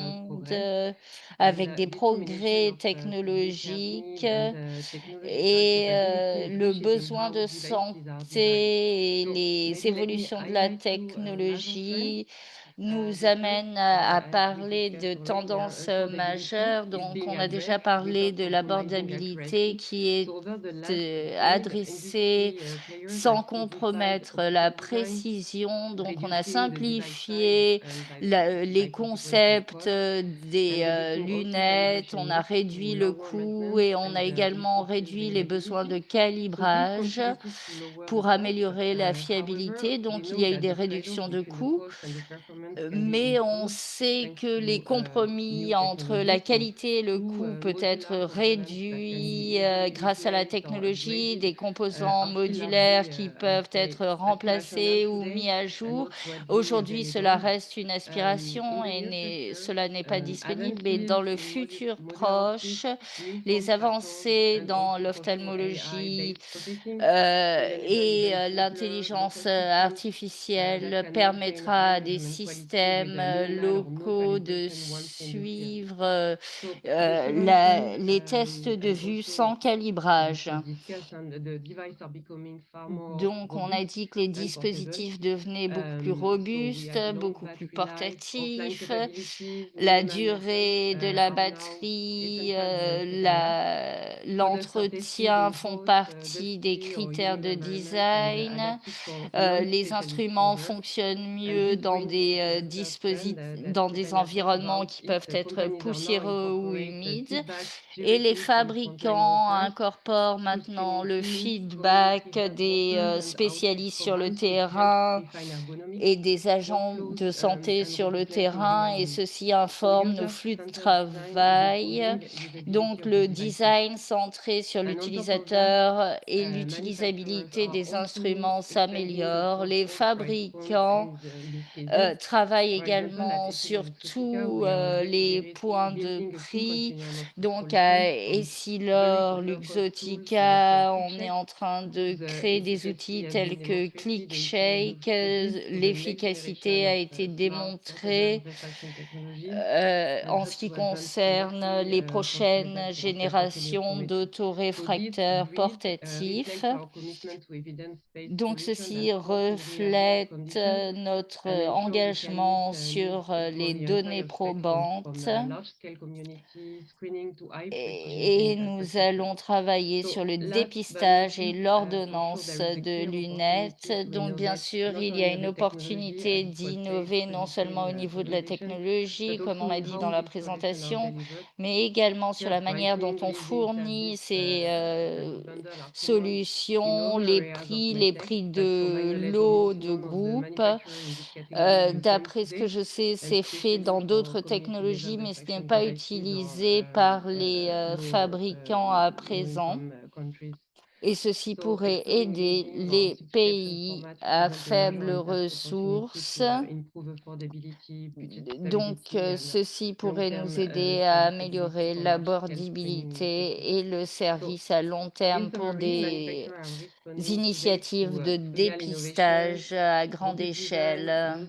avec des progrès technologiques et le besoin de santé et les évolutions de la technologie nous amènent à parler de tendances majeures. Donc, on a déjà parlé de l'abordabilité qui est adressée sans compromettre la précision. Donc, on a simplifié les concepts des lunettes, on a réduit le coût et on a également réduit les besoins de calibrage pour améliorer la fiabilité. Donc, il y a eu des réductions de coûts, mais on sait que les compromis entre la qualité et le coût peut être réduit grâce à la technologie, des composants modulaires qui peuvent être remplacés ou mis à jour. Aujourd'hui, cela reste une aspiration et cela n'est pas disponible, mais dans le futur proche, les avancées dans l'ophtalmologie et l'intelligence artificielle permettra à des systèmes locaux de suivre les tests de vue sans calibrage. Donc, on a dit que les dispositifs devenaient beaucoup plus robustes, beaucoup plus portatifs. La durée de la batterie, l'entretien font partie des critères de design. Les instruments fonctionnent mieux dans des dans des environnements qui peuvent être poussiéreux ou humides. Et les fabricants incorporent maintenant le feedback des spécialistes sur le terrain et des agents de santé sur le terrain, et ceci informe nos flux de travail. Donc, le design centré sur l'utilisateur et l'utilisabilité des instruments s'améliore. Les fabricants travaillent également sur tous les points de prix. Donc, à Essilor, Luxottica, on est en train de créer des outils tels que ClickShake. L'efficacité a été démontrée en ce qui concerne les prochaines générations d'autoréfracteurs portatifs. Donc, ceci reflète notre engagement sur les données probantes et nous allons travailler sur le dépistage et l'ordonnance de lunettes. Donc, bien sûr, il y a une opportunité d'innover non seulement au niveau de la technologie, comme on l'a dit dans la présentation, mais également sur la manière dont on fournit ces solutions, les prix de lot de groupe. D'après ce que je sais, c'est fait dans d'autres technologies, mais ce n'est pas utilisé par les fabricants à présent. Et ceci pourrait aider les pays à faibles ressources. Donc, ceci pourrait nous aider à améliorer l'abordabilité et le service à long terme pour des initiatives de dépistage à grande échelle.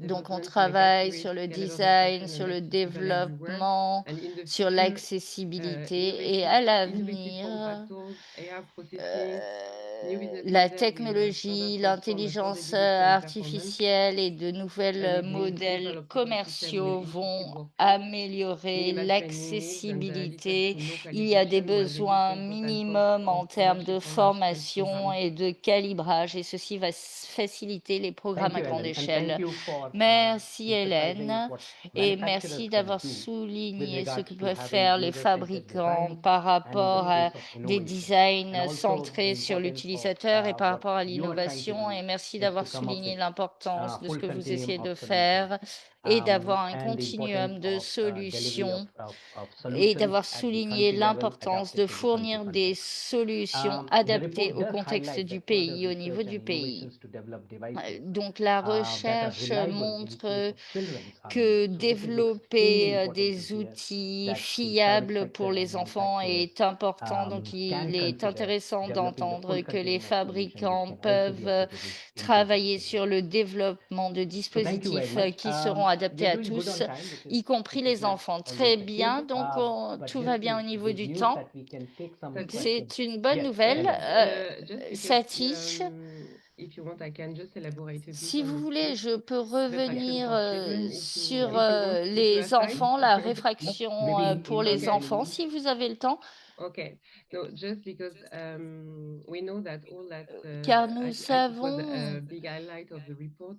Donc, on travaille sur le design, sur le développement, sur l'accessibilité et à l'avenir, la technologie, l'intelligence artificielle et de nouvelles modèles commerciaux vont améliorer l'accessibilité. Il y a des besoins minimums en termes de formation et de calibrage et ceci va faciliter les programmes Thank à you, grande Ellen, and thank échelle. you for Merci emphasizing Hélène what et manufacturers merci can d'avoir do with souligné ce que regards to peuvent having faire les user-centered fabricants design par and in the rapport à space of des innovation, and designs also the centrés sur importance of l'utilisateur et par what rapport à you are trying to l'innovation. do Et merci is to d'avoir come up souligné with l'importance a de ce full que vous continuum essayez of de solutions, faire et d'avoir un and the importance continuum de of delivery solutions of et solutions d'avoir at the souligné country level l'importance de adapted to the country fournir des context. solutions The adaptées report au does contexte highlight du that further pays, au niveau research and du pays. innovations to develop devices Donc la that are recherche reliable in case montre of children are que needed. So this is extremely développer important to des hear outils that the private fiables sector pour and les enfants manufacturers est important. Donc can il est consider intéressant developing the full d'entendre que les continuum of solutions which fabricants can also be peuvent applicable in case of travailler children. sur le développement de So thank you very dispositifs much. qui seront adaptés We're à doing good tous, on time, y compris les enfants. Très always the case. bien, donc But tout va just bien au to niveau give du news temps. that we can take some That's questions. C'est une bonne Yes, nouvelle. Hélène. Satish, if you want, I can just elaborate a bit si on vous the voulez, split je peux refraction revenir for children sur if you want, if you les have time. enfants, la réfraction Maybe pour in les Okay. enfants, si vous avez le temps, Okay. No, just because we know that all that car it nous was savons, a big highlight of the report.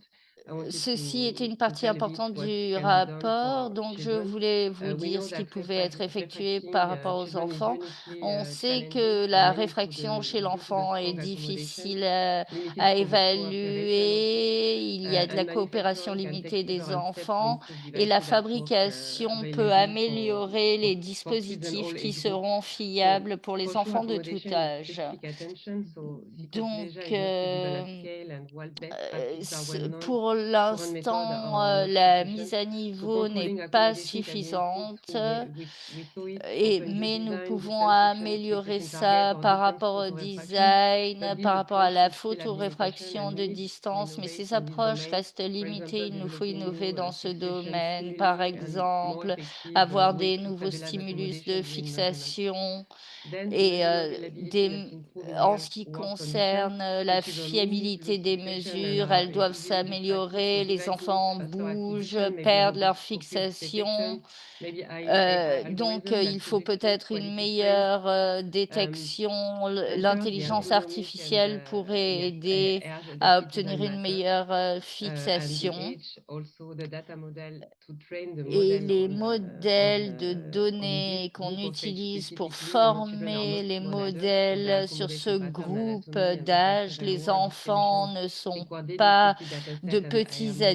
I wanted ceci était une to partie tell a bit importante what du can be done rapport, for donc je children. voulais vous We dire know ce qui that pouvait être effectué refracting par rapport aux children is enfants. uniquely On sait challenging que for la many réfraction chez due to the l'enfant est strong accommodation, difficile limited à progress for observation also, évaluer, il y a de la and coopération manufacturer can limitée take des several steps to enfants improve et la devices that work fabrication peut available améliorer les for kids and dispositifs all qui age groups. seront So fiables pour les for sure, enfants de tout accommodation is âge. specific attention. So Donc, Psychoplegia is not feasible at scale, and while best practices are well known, pour current methods l'instant, are not la sufficient. mise à So niveau n'est controlling pas accommodation can be improved suffisante, through we saw it open mais nous design, pouvons distance fiction améliorer expectation target, ça or par distance rapport au photorefraction. design, But par this rapport à approach la needs still habilitation photorefraction and de needs to distance, mais innovate ces in this approches domain. restent For limitées. example, Il nous faut developing innover new dans ce fixation domaine. Par stimuli and more exemple, effective avoir ways des to nouveaux stabilize stimulus de accommodation during maintenance. fixation Then the et measure availability has to improve in en real ce qui world conditions, concerne la which is our main need to fiabilité des justification and mesures, are elles doivent easy to practice. So s'améliorer. Les devices, enfants faster bougent, acquisition, maybe perdent leur robust copy fixation. detection, maybe AI Donc, algorithm that il could faut exploit peut-être une quality traits. meilleure Um, détection. and third, the L'intelligence ergonomic and artificielle pourrait aider as à adapted obtenir design une matter. meilleure And the fixation. age also the data model to train the Et model les on modèles de on données this qu'on group of age utilise pour specifically. Children are former les more adults, so their modèles sur ce accommodation pattern, groupe anatomy, and d'âge, behavior and les more enfants distribution ne sont require pas dedicated data de set and petits model being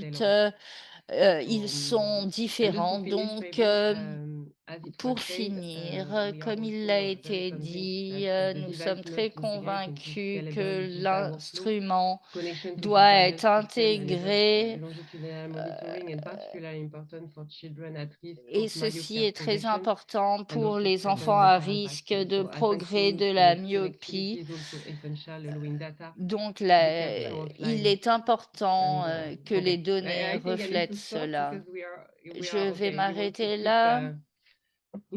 adultes, tailored. ils sont And just différents. to finish, Donc, maybe as it was pour said, finir, we are comme il also l'a very été convinced dit, that the nous device sommes très must integrate into convaincus scalable que digital workflow, l'instrument connection to doit digital être health system enables intégré longitudinal monitoring and particularly important for children at risk et of ceci myopia est très progression important and pour also les certain enfants à referral risque pathways. de So progrès attention, de la connectivity myopie. is also essential, allowing data Donc, to be captured il offline. est important And que les okay, données I think I need reflètent to stop cela. because we Je are vais okay. You want to m'arrêter keep là.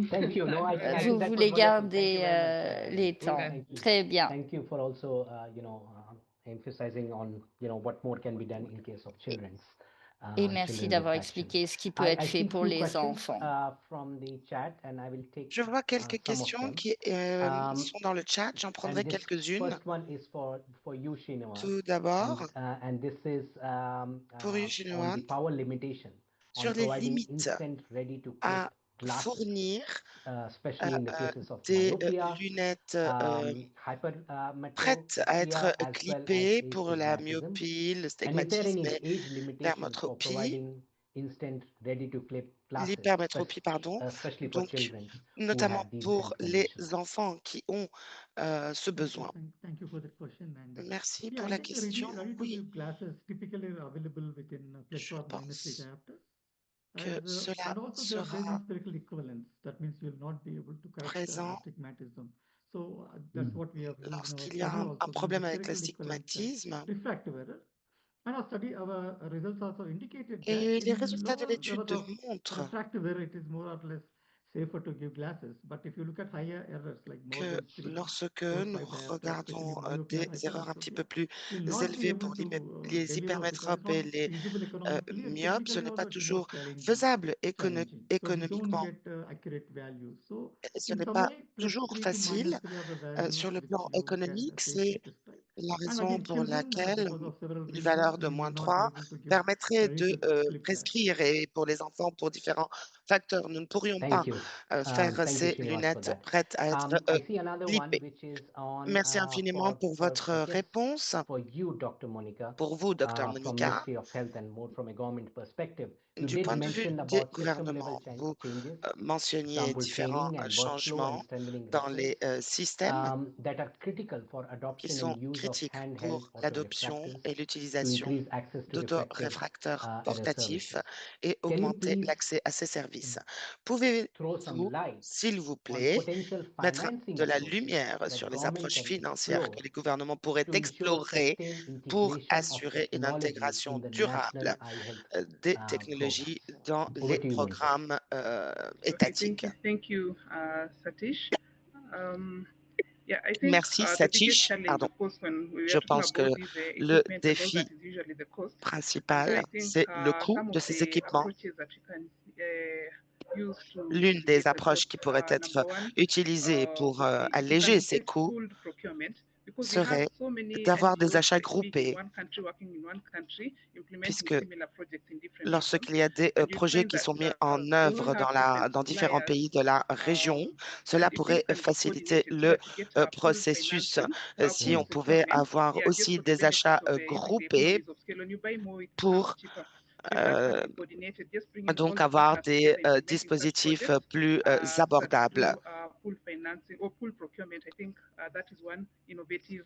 Thank you. No, I okay. think Vous that was voulez wonderful. Thank you garder very much. les temps. Okay. Thank you. Très bien. Thank you for also, emphasizing on, what more can be done in case of children's. Et merci children d'avoir refraction. expliqué ce qui peut être I fait see pour few les questions enfants. from the chat, and I will take Je vois quelques some of questions them. qui sont dans le chat. J'en prendrai And this quelques-unes. first one is for you, Srinivas. Tout d'abord, And this is pour you, on the Chinois, power limitation on sur les providing limites instant ready-to-clip à glasses, fournir especially in the cases of des myopia, lunettes prêtes à hypermetropia, être as well as clippées pour la astigmatism. myopie, le And is there stigmatisme any et age limitations for l'hypermétropie, providing instant ready-to-clip glasses, l'hypermétropie, pardon. especially for Donc, children who notamment have these pour health les conditions? enfants qui ont ce besoin. Thank you for that question. And Merci yeah, pour I la think question. ready to Oui, give classes typically are available within plus je or minus 8 pense diopters. que cela And also there is sera no spherical equivalence. That means you'll not be able to correct présent astigmatism. So that's what we have used in our lorsqu'il y study a un also. problème The avec spherical equivalence and l'astigmatisme. refractive error. And our results also indicated that Et les in résultats de lower l'étude levels of montrent refractive error, it is more or less safer to give glasses. But if you look at higher errors like more Que than 3, lorsque 4, nous 5 diopter, especially regardons in myopia, des I think erreurs un petit peu yeah, plus we'll not be élevées able pour to les deliver because it's hypermétropes not et les feasible economically, and myopes, ce technically n'est pas also it is toujours more challenging. faisable Challenging. So we don't économiquement. get accurate values. So Et ce in n'est some pas way, plus toujours 3 to minus facile. 3 are the values Sur le which plan you can économique, take c'est it as right. la And raison again, pour children, laquelle because of several une reasons, valeur de we may moins not be 3 able to give permettrait very de good flip glasses. prescrire, et pour les enfants, pour différents facteurs, nous ne pourrions pas Thank you. faire Thank you, ces Srinivas, for lunettes that. prêtes à être I see another one clippées. which is on Merci infiniment pour votre I guess réponse. for you, Dr. Monica, Pour vous, Dr. from Monica, Ministry of Health and more from a government perspective. You du did point de vue mention des about system level gouvernements, vous changes, mentionniez example différents training and workflow and changements strengthening dans research les systèmes that are critical for qui adoption and sont use of critiques handheld pour l'adoption autorefractors et to l'utilisation increase access to refractive d'autoréfracteurs error portatifs services. et Can you augmenter please l'accès à ces services. throw some Pouvez-vous, light s'il vous on plaît, potential mettre financing de la approaches lumière that sur les government approches can financières que explore les gouvernements pourraient to ensure explorer sustained pour integration of assurer une technologies in intégration the national durable eye health des programs? technologies dans Over les to you, Monica. programmes Okay, étatiques. thank you, Satish. Yeah, I think Merci, the biggest Satish. challenge, Pardon. of course, when we Je are talking pense que about this le equipment and all that défi is usually the cost. And principal, I think c'est le coût some de of ces the équipements. approaches that we can use to L'une des mitigate the approches cost, qui pourrait être number one, utilisée pour would be if we alléger can ces get coûts pooled procurement, because we have serait so many d'avoir des NGOs, achats be it in groupés, one country working in one country, implementing puisque similar projects in different regions, lorsqu'il y a des and you'd projets find qui that sont mis en they all œuvre have different dans différents suppliers. pays de la région, And cela if this pourrait can be faciliter coordinated so le that you get pooled processus financing, si on pooled pouvait procurement, avoir yeah, get aussi sort of des benefits achats of using the groupés economies of scale. When you buy more, it becomes pour cheaper. So if that can euh, be coordinated, just bringing all donc the avoir partners des together implementing such dispositifs projects plus that abordables. do pool financing or pool procurement, I think that is one innovative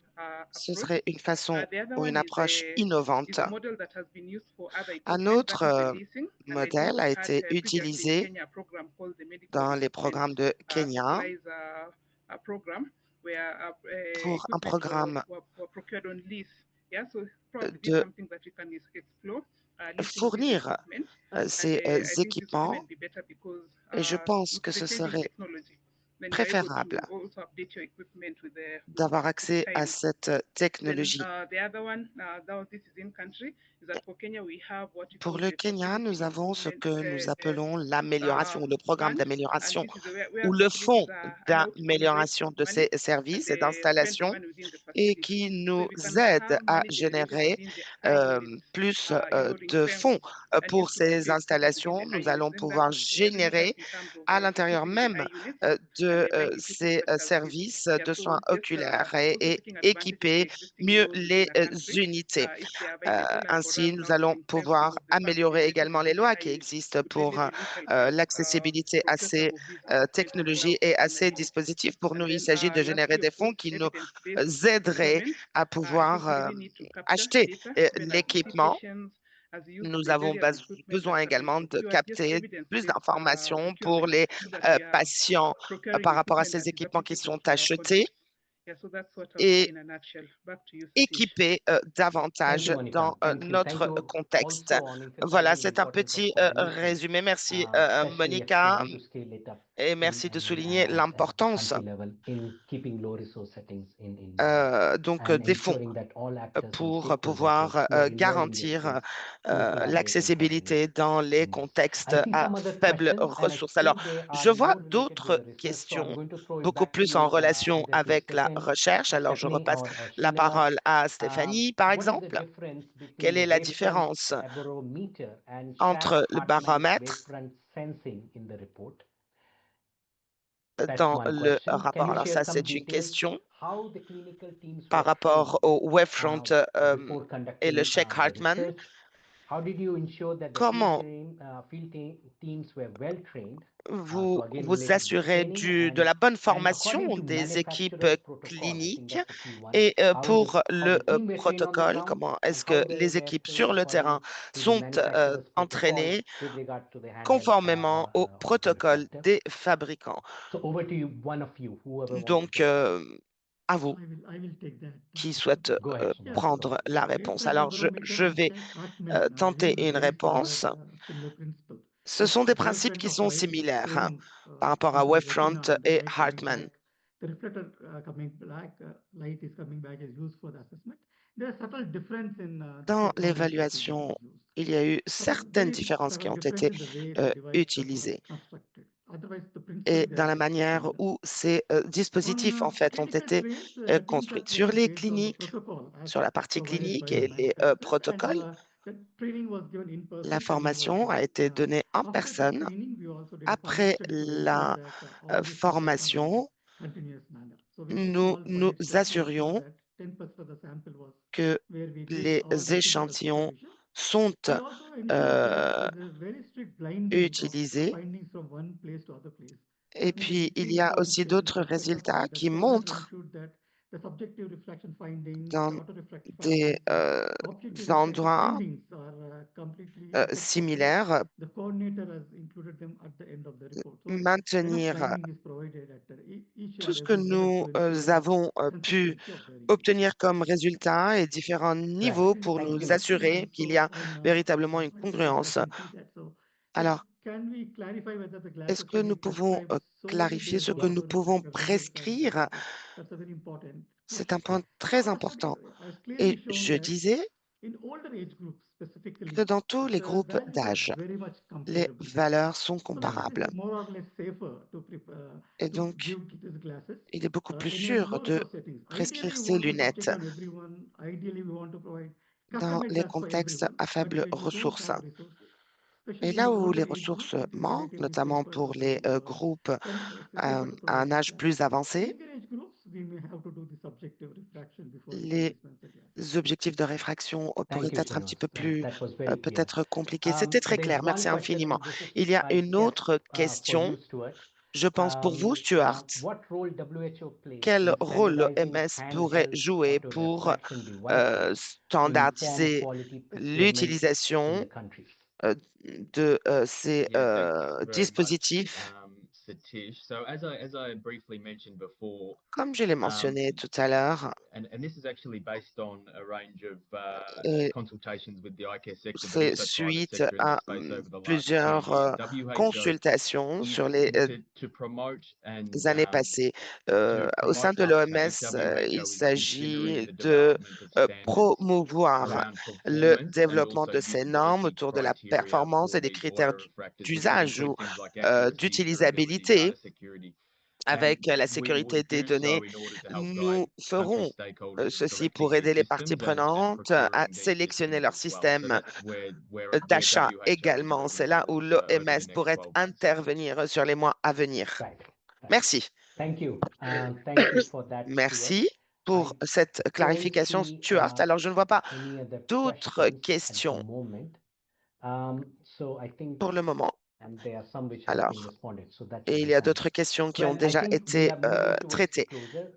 Ce approach. serait une façon The other ou une one approche is innovante. a model that has been used for other Un equipment, that autre is the leasing. And I think modèle a we had été previously in utilisé Kenya a program called the Medical dans les Equipment programmes de Kenya Supplies program, where pour un equipment programme were procured on lease. Yeah, so probably this is de something that we can explore, leasing this fournir equipment. ces And I think this would équipements, even be better because et je pense with que the ce changing serait technology, then you're able préférable to also update your equipment with d'avoir the accès à times. cette Then technologie. the other one, this is in country, is that for Kenya we have what we Pour call le the Kenya, facility nous avons ce improvement que nous appelons l'amélioration ou le programme fund, and d'amélioration this is where ou le facilities fonds are allowed to invest d'amélioration de money, ces and services et they spend the d'installation money within the et facility. qui So nous we can aide have à money generated générer within the eye units, plus including de fonds frameworks, and pour just ces duplicate profit within installations. the eye Nous units. allons Then that pouvoir really helps générer in terms of à l'intérieur equipping the même eye units de and buying equipment ces that does this. services Yeah, de so soins just oculaires also et taking advantage of the équiper existing mieux laws within les a country unités. if they are available, and for Ainsi, us nous now allons having sensed some pouvoir of the funds améliorer generated également les within the lois qui IUs existent would pour really, really help us l'accessibilité à procure some ces of these equipment at a technologies et à ces well-coordinated. dispositifs. Pour nous, And il then s'agit de générer lastly, des of fonds course, qui nous evidence-based aideraient procurement. à I think pouvoir we really need to capture acheter data, even as l'équipement. clinicians, as use Nous the avons various equipment that besoin have been également de procured, just capter plus evidence-based d'informations pour procurement, les so that we are patients procuring par rapport à equipment ces that is équipements qui applicable sont to our achetés context. Yeah, so that's what I would say et in a nutshell. Back to you, Satish. équiper Thank you, davantage Monica. dans Thank you. Thank notre you contexte. also on Voilà, emphasizing the c'est un importance of petit coordination, résumé. Merci, especially if we Monica, want to scale it up et in merci de souligner l'importance country level in keeping low resource settings in donc and des fonds ensuring that all actors and pour stakeholders pouvoir who are involved in this garantir space do collaborate and coordinate l'accessibilité dans les in this. contextes I see à some other faible questions, and I ressource. Alors, think they are je vois more related with d'autres the research, so I'm questions going to throw it beaucoup back to plus en you, relation either to avec la Stephen, recherche. Alors, je Stephanie repasse or la Srinivas. parole à Stéphanie, par What is the exemple. difference between Quelle a est la wavefront différence aberrometer and entre le Sharp-Hartman baromètre wavefront sensing in the report? That's dans one le question. Can rapport? you Alors, share ça, some c'est une details question how the clinical teams par were rapport trained au Wavefront before et le conducting Sheikh the Hartman. research? How did you ensure that the Comment teams were well trained? vous So again, vous related to the assurez training de la bonne and formation according to des équipes manufacturer's protocol, I think cliniques that's the key one. et How le the team were trained on the protocole, ground comment and est-ce how que they les were équipes trained sur le terrain according to the sont manufacturer's protocol entraînées with regard to the handheld conformément au protocole autorefractor. des fabricants. So over to you, one of you, whoever wants to Donc, take that. à vous I will take that. qui souhaite Go ahead, Srinivas, go prendre ahead. la réponse. Alors, Wavefront je aberrometer and vais Sharp-Hartman tenter use une very similar réponse. similar principle. Ce sont des principes qui sont similaires par rapport à Wavefront et Hartman. The reflector coming back, light is coming back is used for the assessment. There are subtle difference in the Dans technology that l'évaluation, is used. il y a eu So certaines there is différences qui ont difference été in the way the device utilisées constructed. Otherwise, the principle et is dans la actually manière similar. où ces dispositifs, en On fait, ont clinical été trains, teams are construits. Sur trained les based on the cliniques, protocol as sur la partie provided clinique by the et les manufacturer, and protocoles, the training was given in la person, training was formation a given. été donnée en After the personne. training, we also did a follow-up Après study to ensure la that all these things are done in formation, a continuous manner. So we did nous small nous pilot study to ensure assurions that 10% of the sample was que where we did les all the physical échantillons supervision. sont We also ensured that euh, there's a very strict blinding of utilisés. findings from one place to other place. Et That means the puis, il y increased a aussi participation d'autres from résultats spectrophotometer qui scholars montrent ensured that the subjective reflection findings, dans the auto-reflective des findings, and objective reflection endroits findings are completely effective. So similaires, the coordinator has included them at the end of the report. So enough maintenir blinding is provided at each tout and ce que every visit nous to ensure the avons pu consistency of the results. obtenir comme résultat et différents Right. niveaux pour Thank you. nous assurer qu'il y a véritablement une Slide 7, congruence. you can see that. So Alors, can we clarify whether the est-ce glasses que can nous be pouvons prescribed solely clarifier based ce on que Yes. nous pouvons auto-reflective results and prescrire? that's a very important C'est un question. point So très our study important. has clearly Et shown je that disais in older age groups specifically, que dans tous les the groupes values are d'âge, very much les comparable. valeurs sont So that it comparables. is more or less safer Et to donc, give these glasses il est beaucoup plus in a sûr low de resource settings. prescrire Ideally, we ces want to lunettes subject on everyone. Ideally, we want to provide dans custom-made les glasses for contextes everyone. à But faibles when you don't ressources. have resources, Et especially in là the où older les age group, ressources it is manquent, relatively notamment safer pour les groupes safer to à provide un these âge plus glasses. avancé, Younger age groups, we may have to do the subjective refraction before we can les dispense the glasses. objectifs de réfraction pourraient Thank you, être un petit Srinivas. peu plus That was very clear. peut-être compliqués. C'était très There is clair. Merci one question, infiniment. and this is, Il y a I une guess, autre for question, you, Stuart. je pense pour vous, Stuart. What role WHO plays Quel in rôle standardizing l'OMS pourrait handheld jouer pour auto-refraction devices in form standardiser quality procurement in l'utilisation the country? de ces Yeah, thank you very much, dispositifs? Satish. So as I briefly mentioned before, Comme je l'ai mentionné tout à l'heure, and this is actually based on a range of et consultations with the eye care sector, but c'est also private suite sector in à the space over the last 2 plusieurs years. WHO consultations sur les to promote and années passées. to Au sein promote de uptake, l'OMS, il WHO is considering s'agit the de development of standards promouvoir around le performance and développement also de ces normes usability autour de la criteria performance for et des these critères auto-refractors, which would d'usage include ou things like accuracy, durability, d'utilisabilité data security. And avec la we will sécurité des do so données. in order to help guide Nous country ferons stakeholders in ceci selecting pour their aider les parties systems and prenantes à procuring these sélectionner systems leur as well. So système that's where d'achat WHO is également. working C'est là où towards over the l'OMS next pourrait 12 months. intervenir sur les mois à venir. Right. Merci. Thank you. Thank you for that, Merci pour I cette don't clarification, see Stuart. Alors, je ne vois pas any other d'autres questions at questions the moment. So I think, pour le moment. and there are some which have been Alors, responded, so that et should il be y a fine. d'autres questions qui ont Well, I déjà think we été are moving towards the traitées. closure.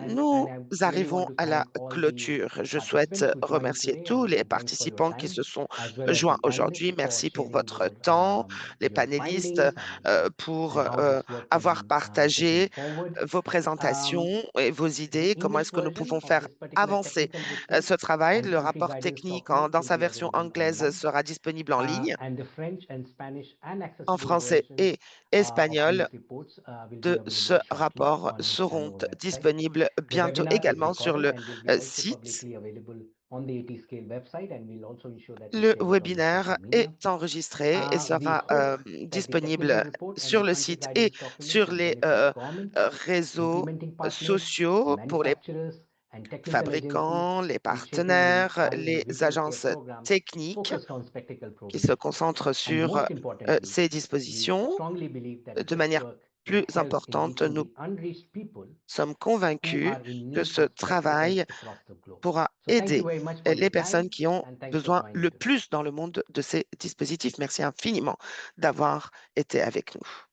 Nous And I really arrivons want to à la thank all the clôture. Je souhaite participants who joined remercier today tous les and thanks for your participants qui time, se sont as well as the joints aujourd'hui. panelists for Merci pour sharing votre temps, les your panélistes, findings pour and how this work can avoir be partagé taken forward. vos présentations et vos The idées. Comment English est-ce que nous version pouvons of faire this particular avancer technical report ce travail? and Le entry rapport guidance technique document dans will sa be version available anglaise online. sera disponible en ligne, And the French and Spanish and en accessible français versions et of espagnol these reports will be de ce available shortly rapport on seront Channel website. disponibles The bientôt webinar is également sur recorded le and will be also site. publicly available on the ATScale website, and we'll also ensure that we Le share it on the webinaire social media. est enregistré et We sera hope that the technical disponible report and sur the le country site et guidance document sur will les benefit governments, réseaux implementing partners, sociaux pour les manufacturers, and technical agencies fabricants, les in shaping a partenaires, high and les visual care agences program techniques focused on spectacle qui se provision. concentrent And sur most importantly, ces we dispositions. strongly believe that De this manière work will plus help in importante, reaching nous the unreached people sommes who convaincus are in que need ce of spectacles travail across the globe. pourra So thank you aider very much for your les time personnes qui ont and thanks for besoin joining le today. plus dans le monde de ces dispositifs. Merci infiniment d'avoir été avec nous.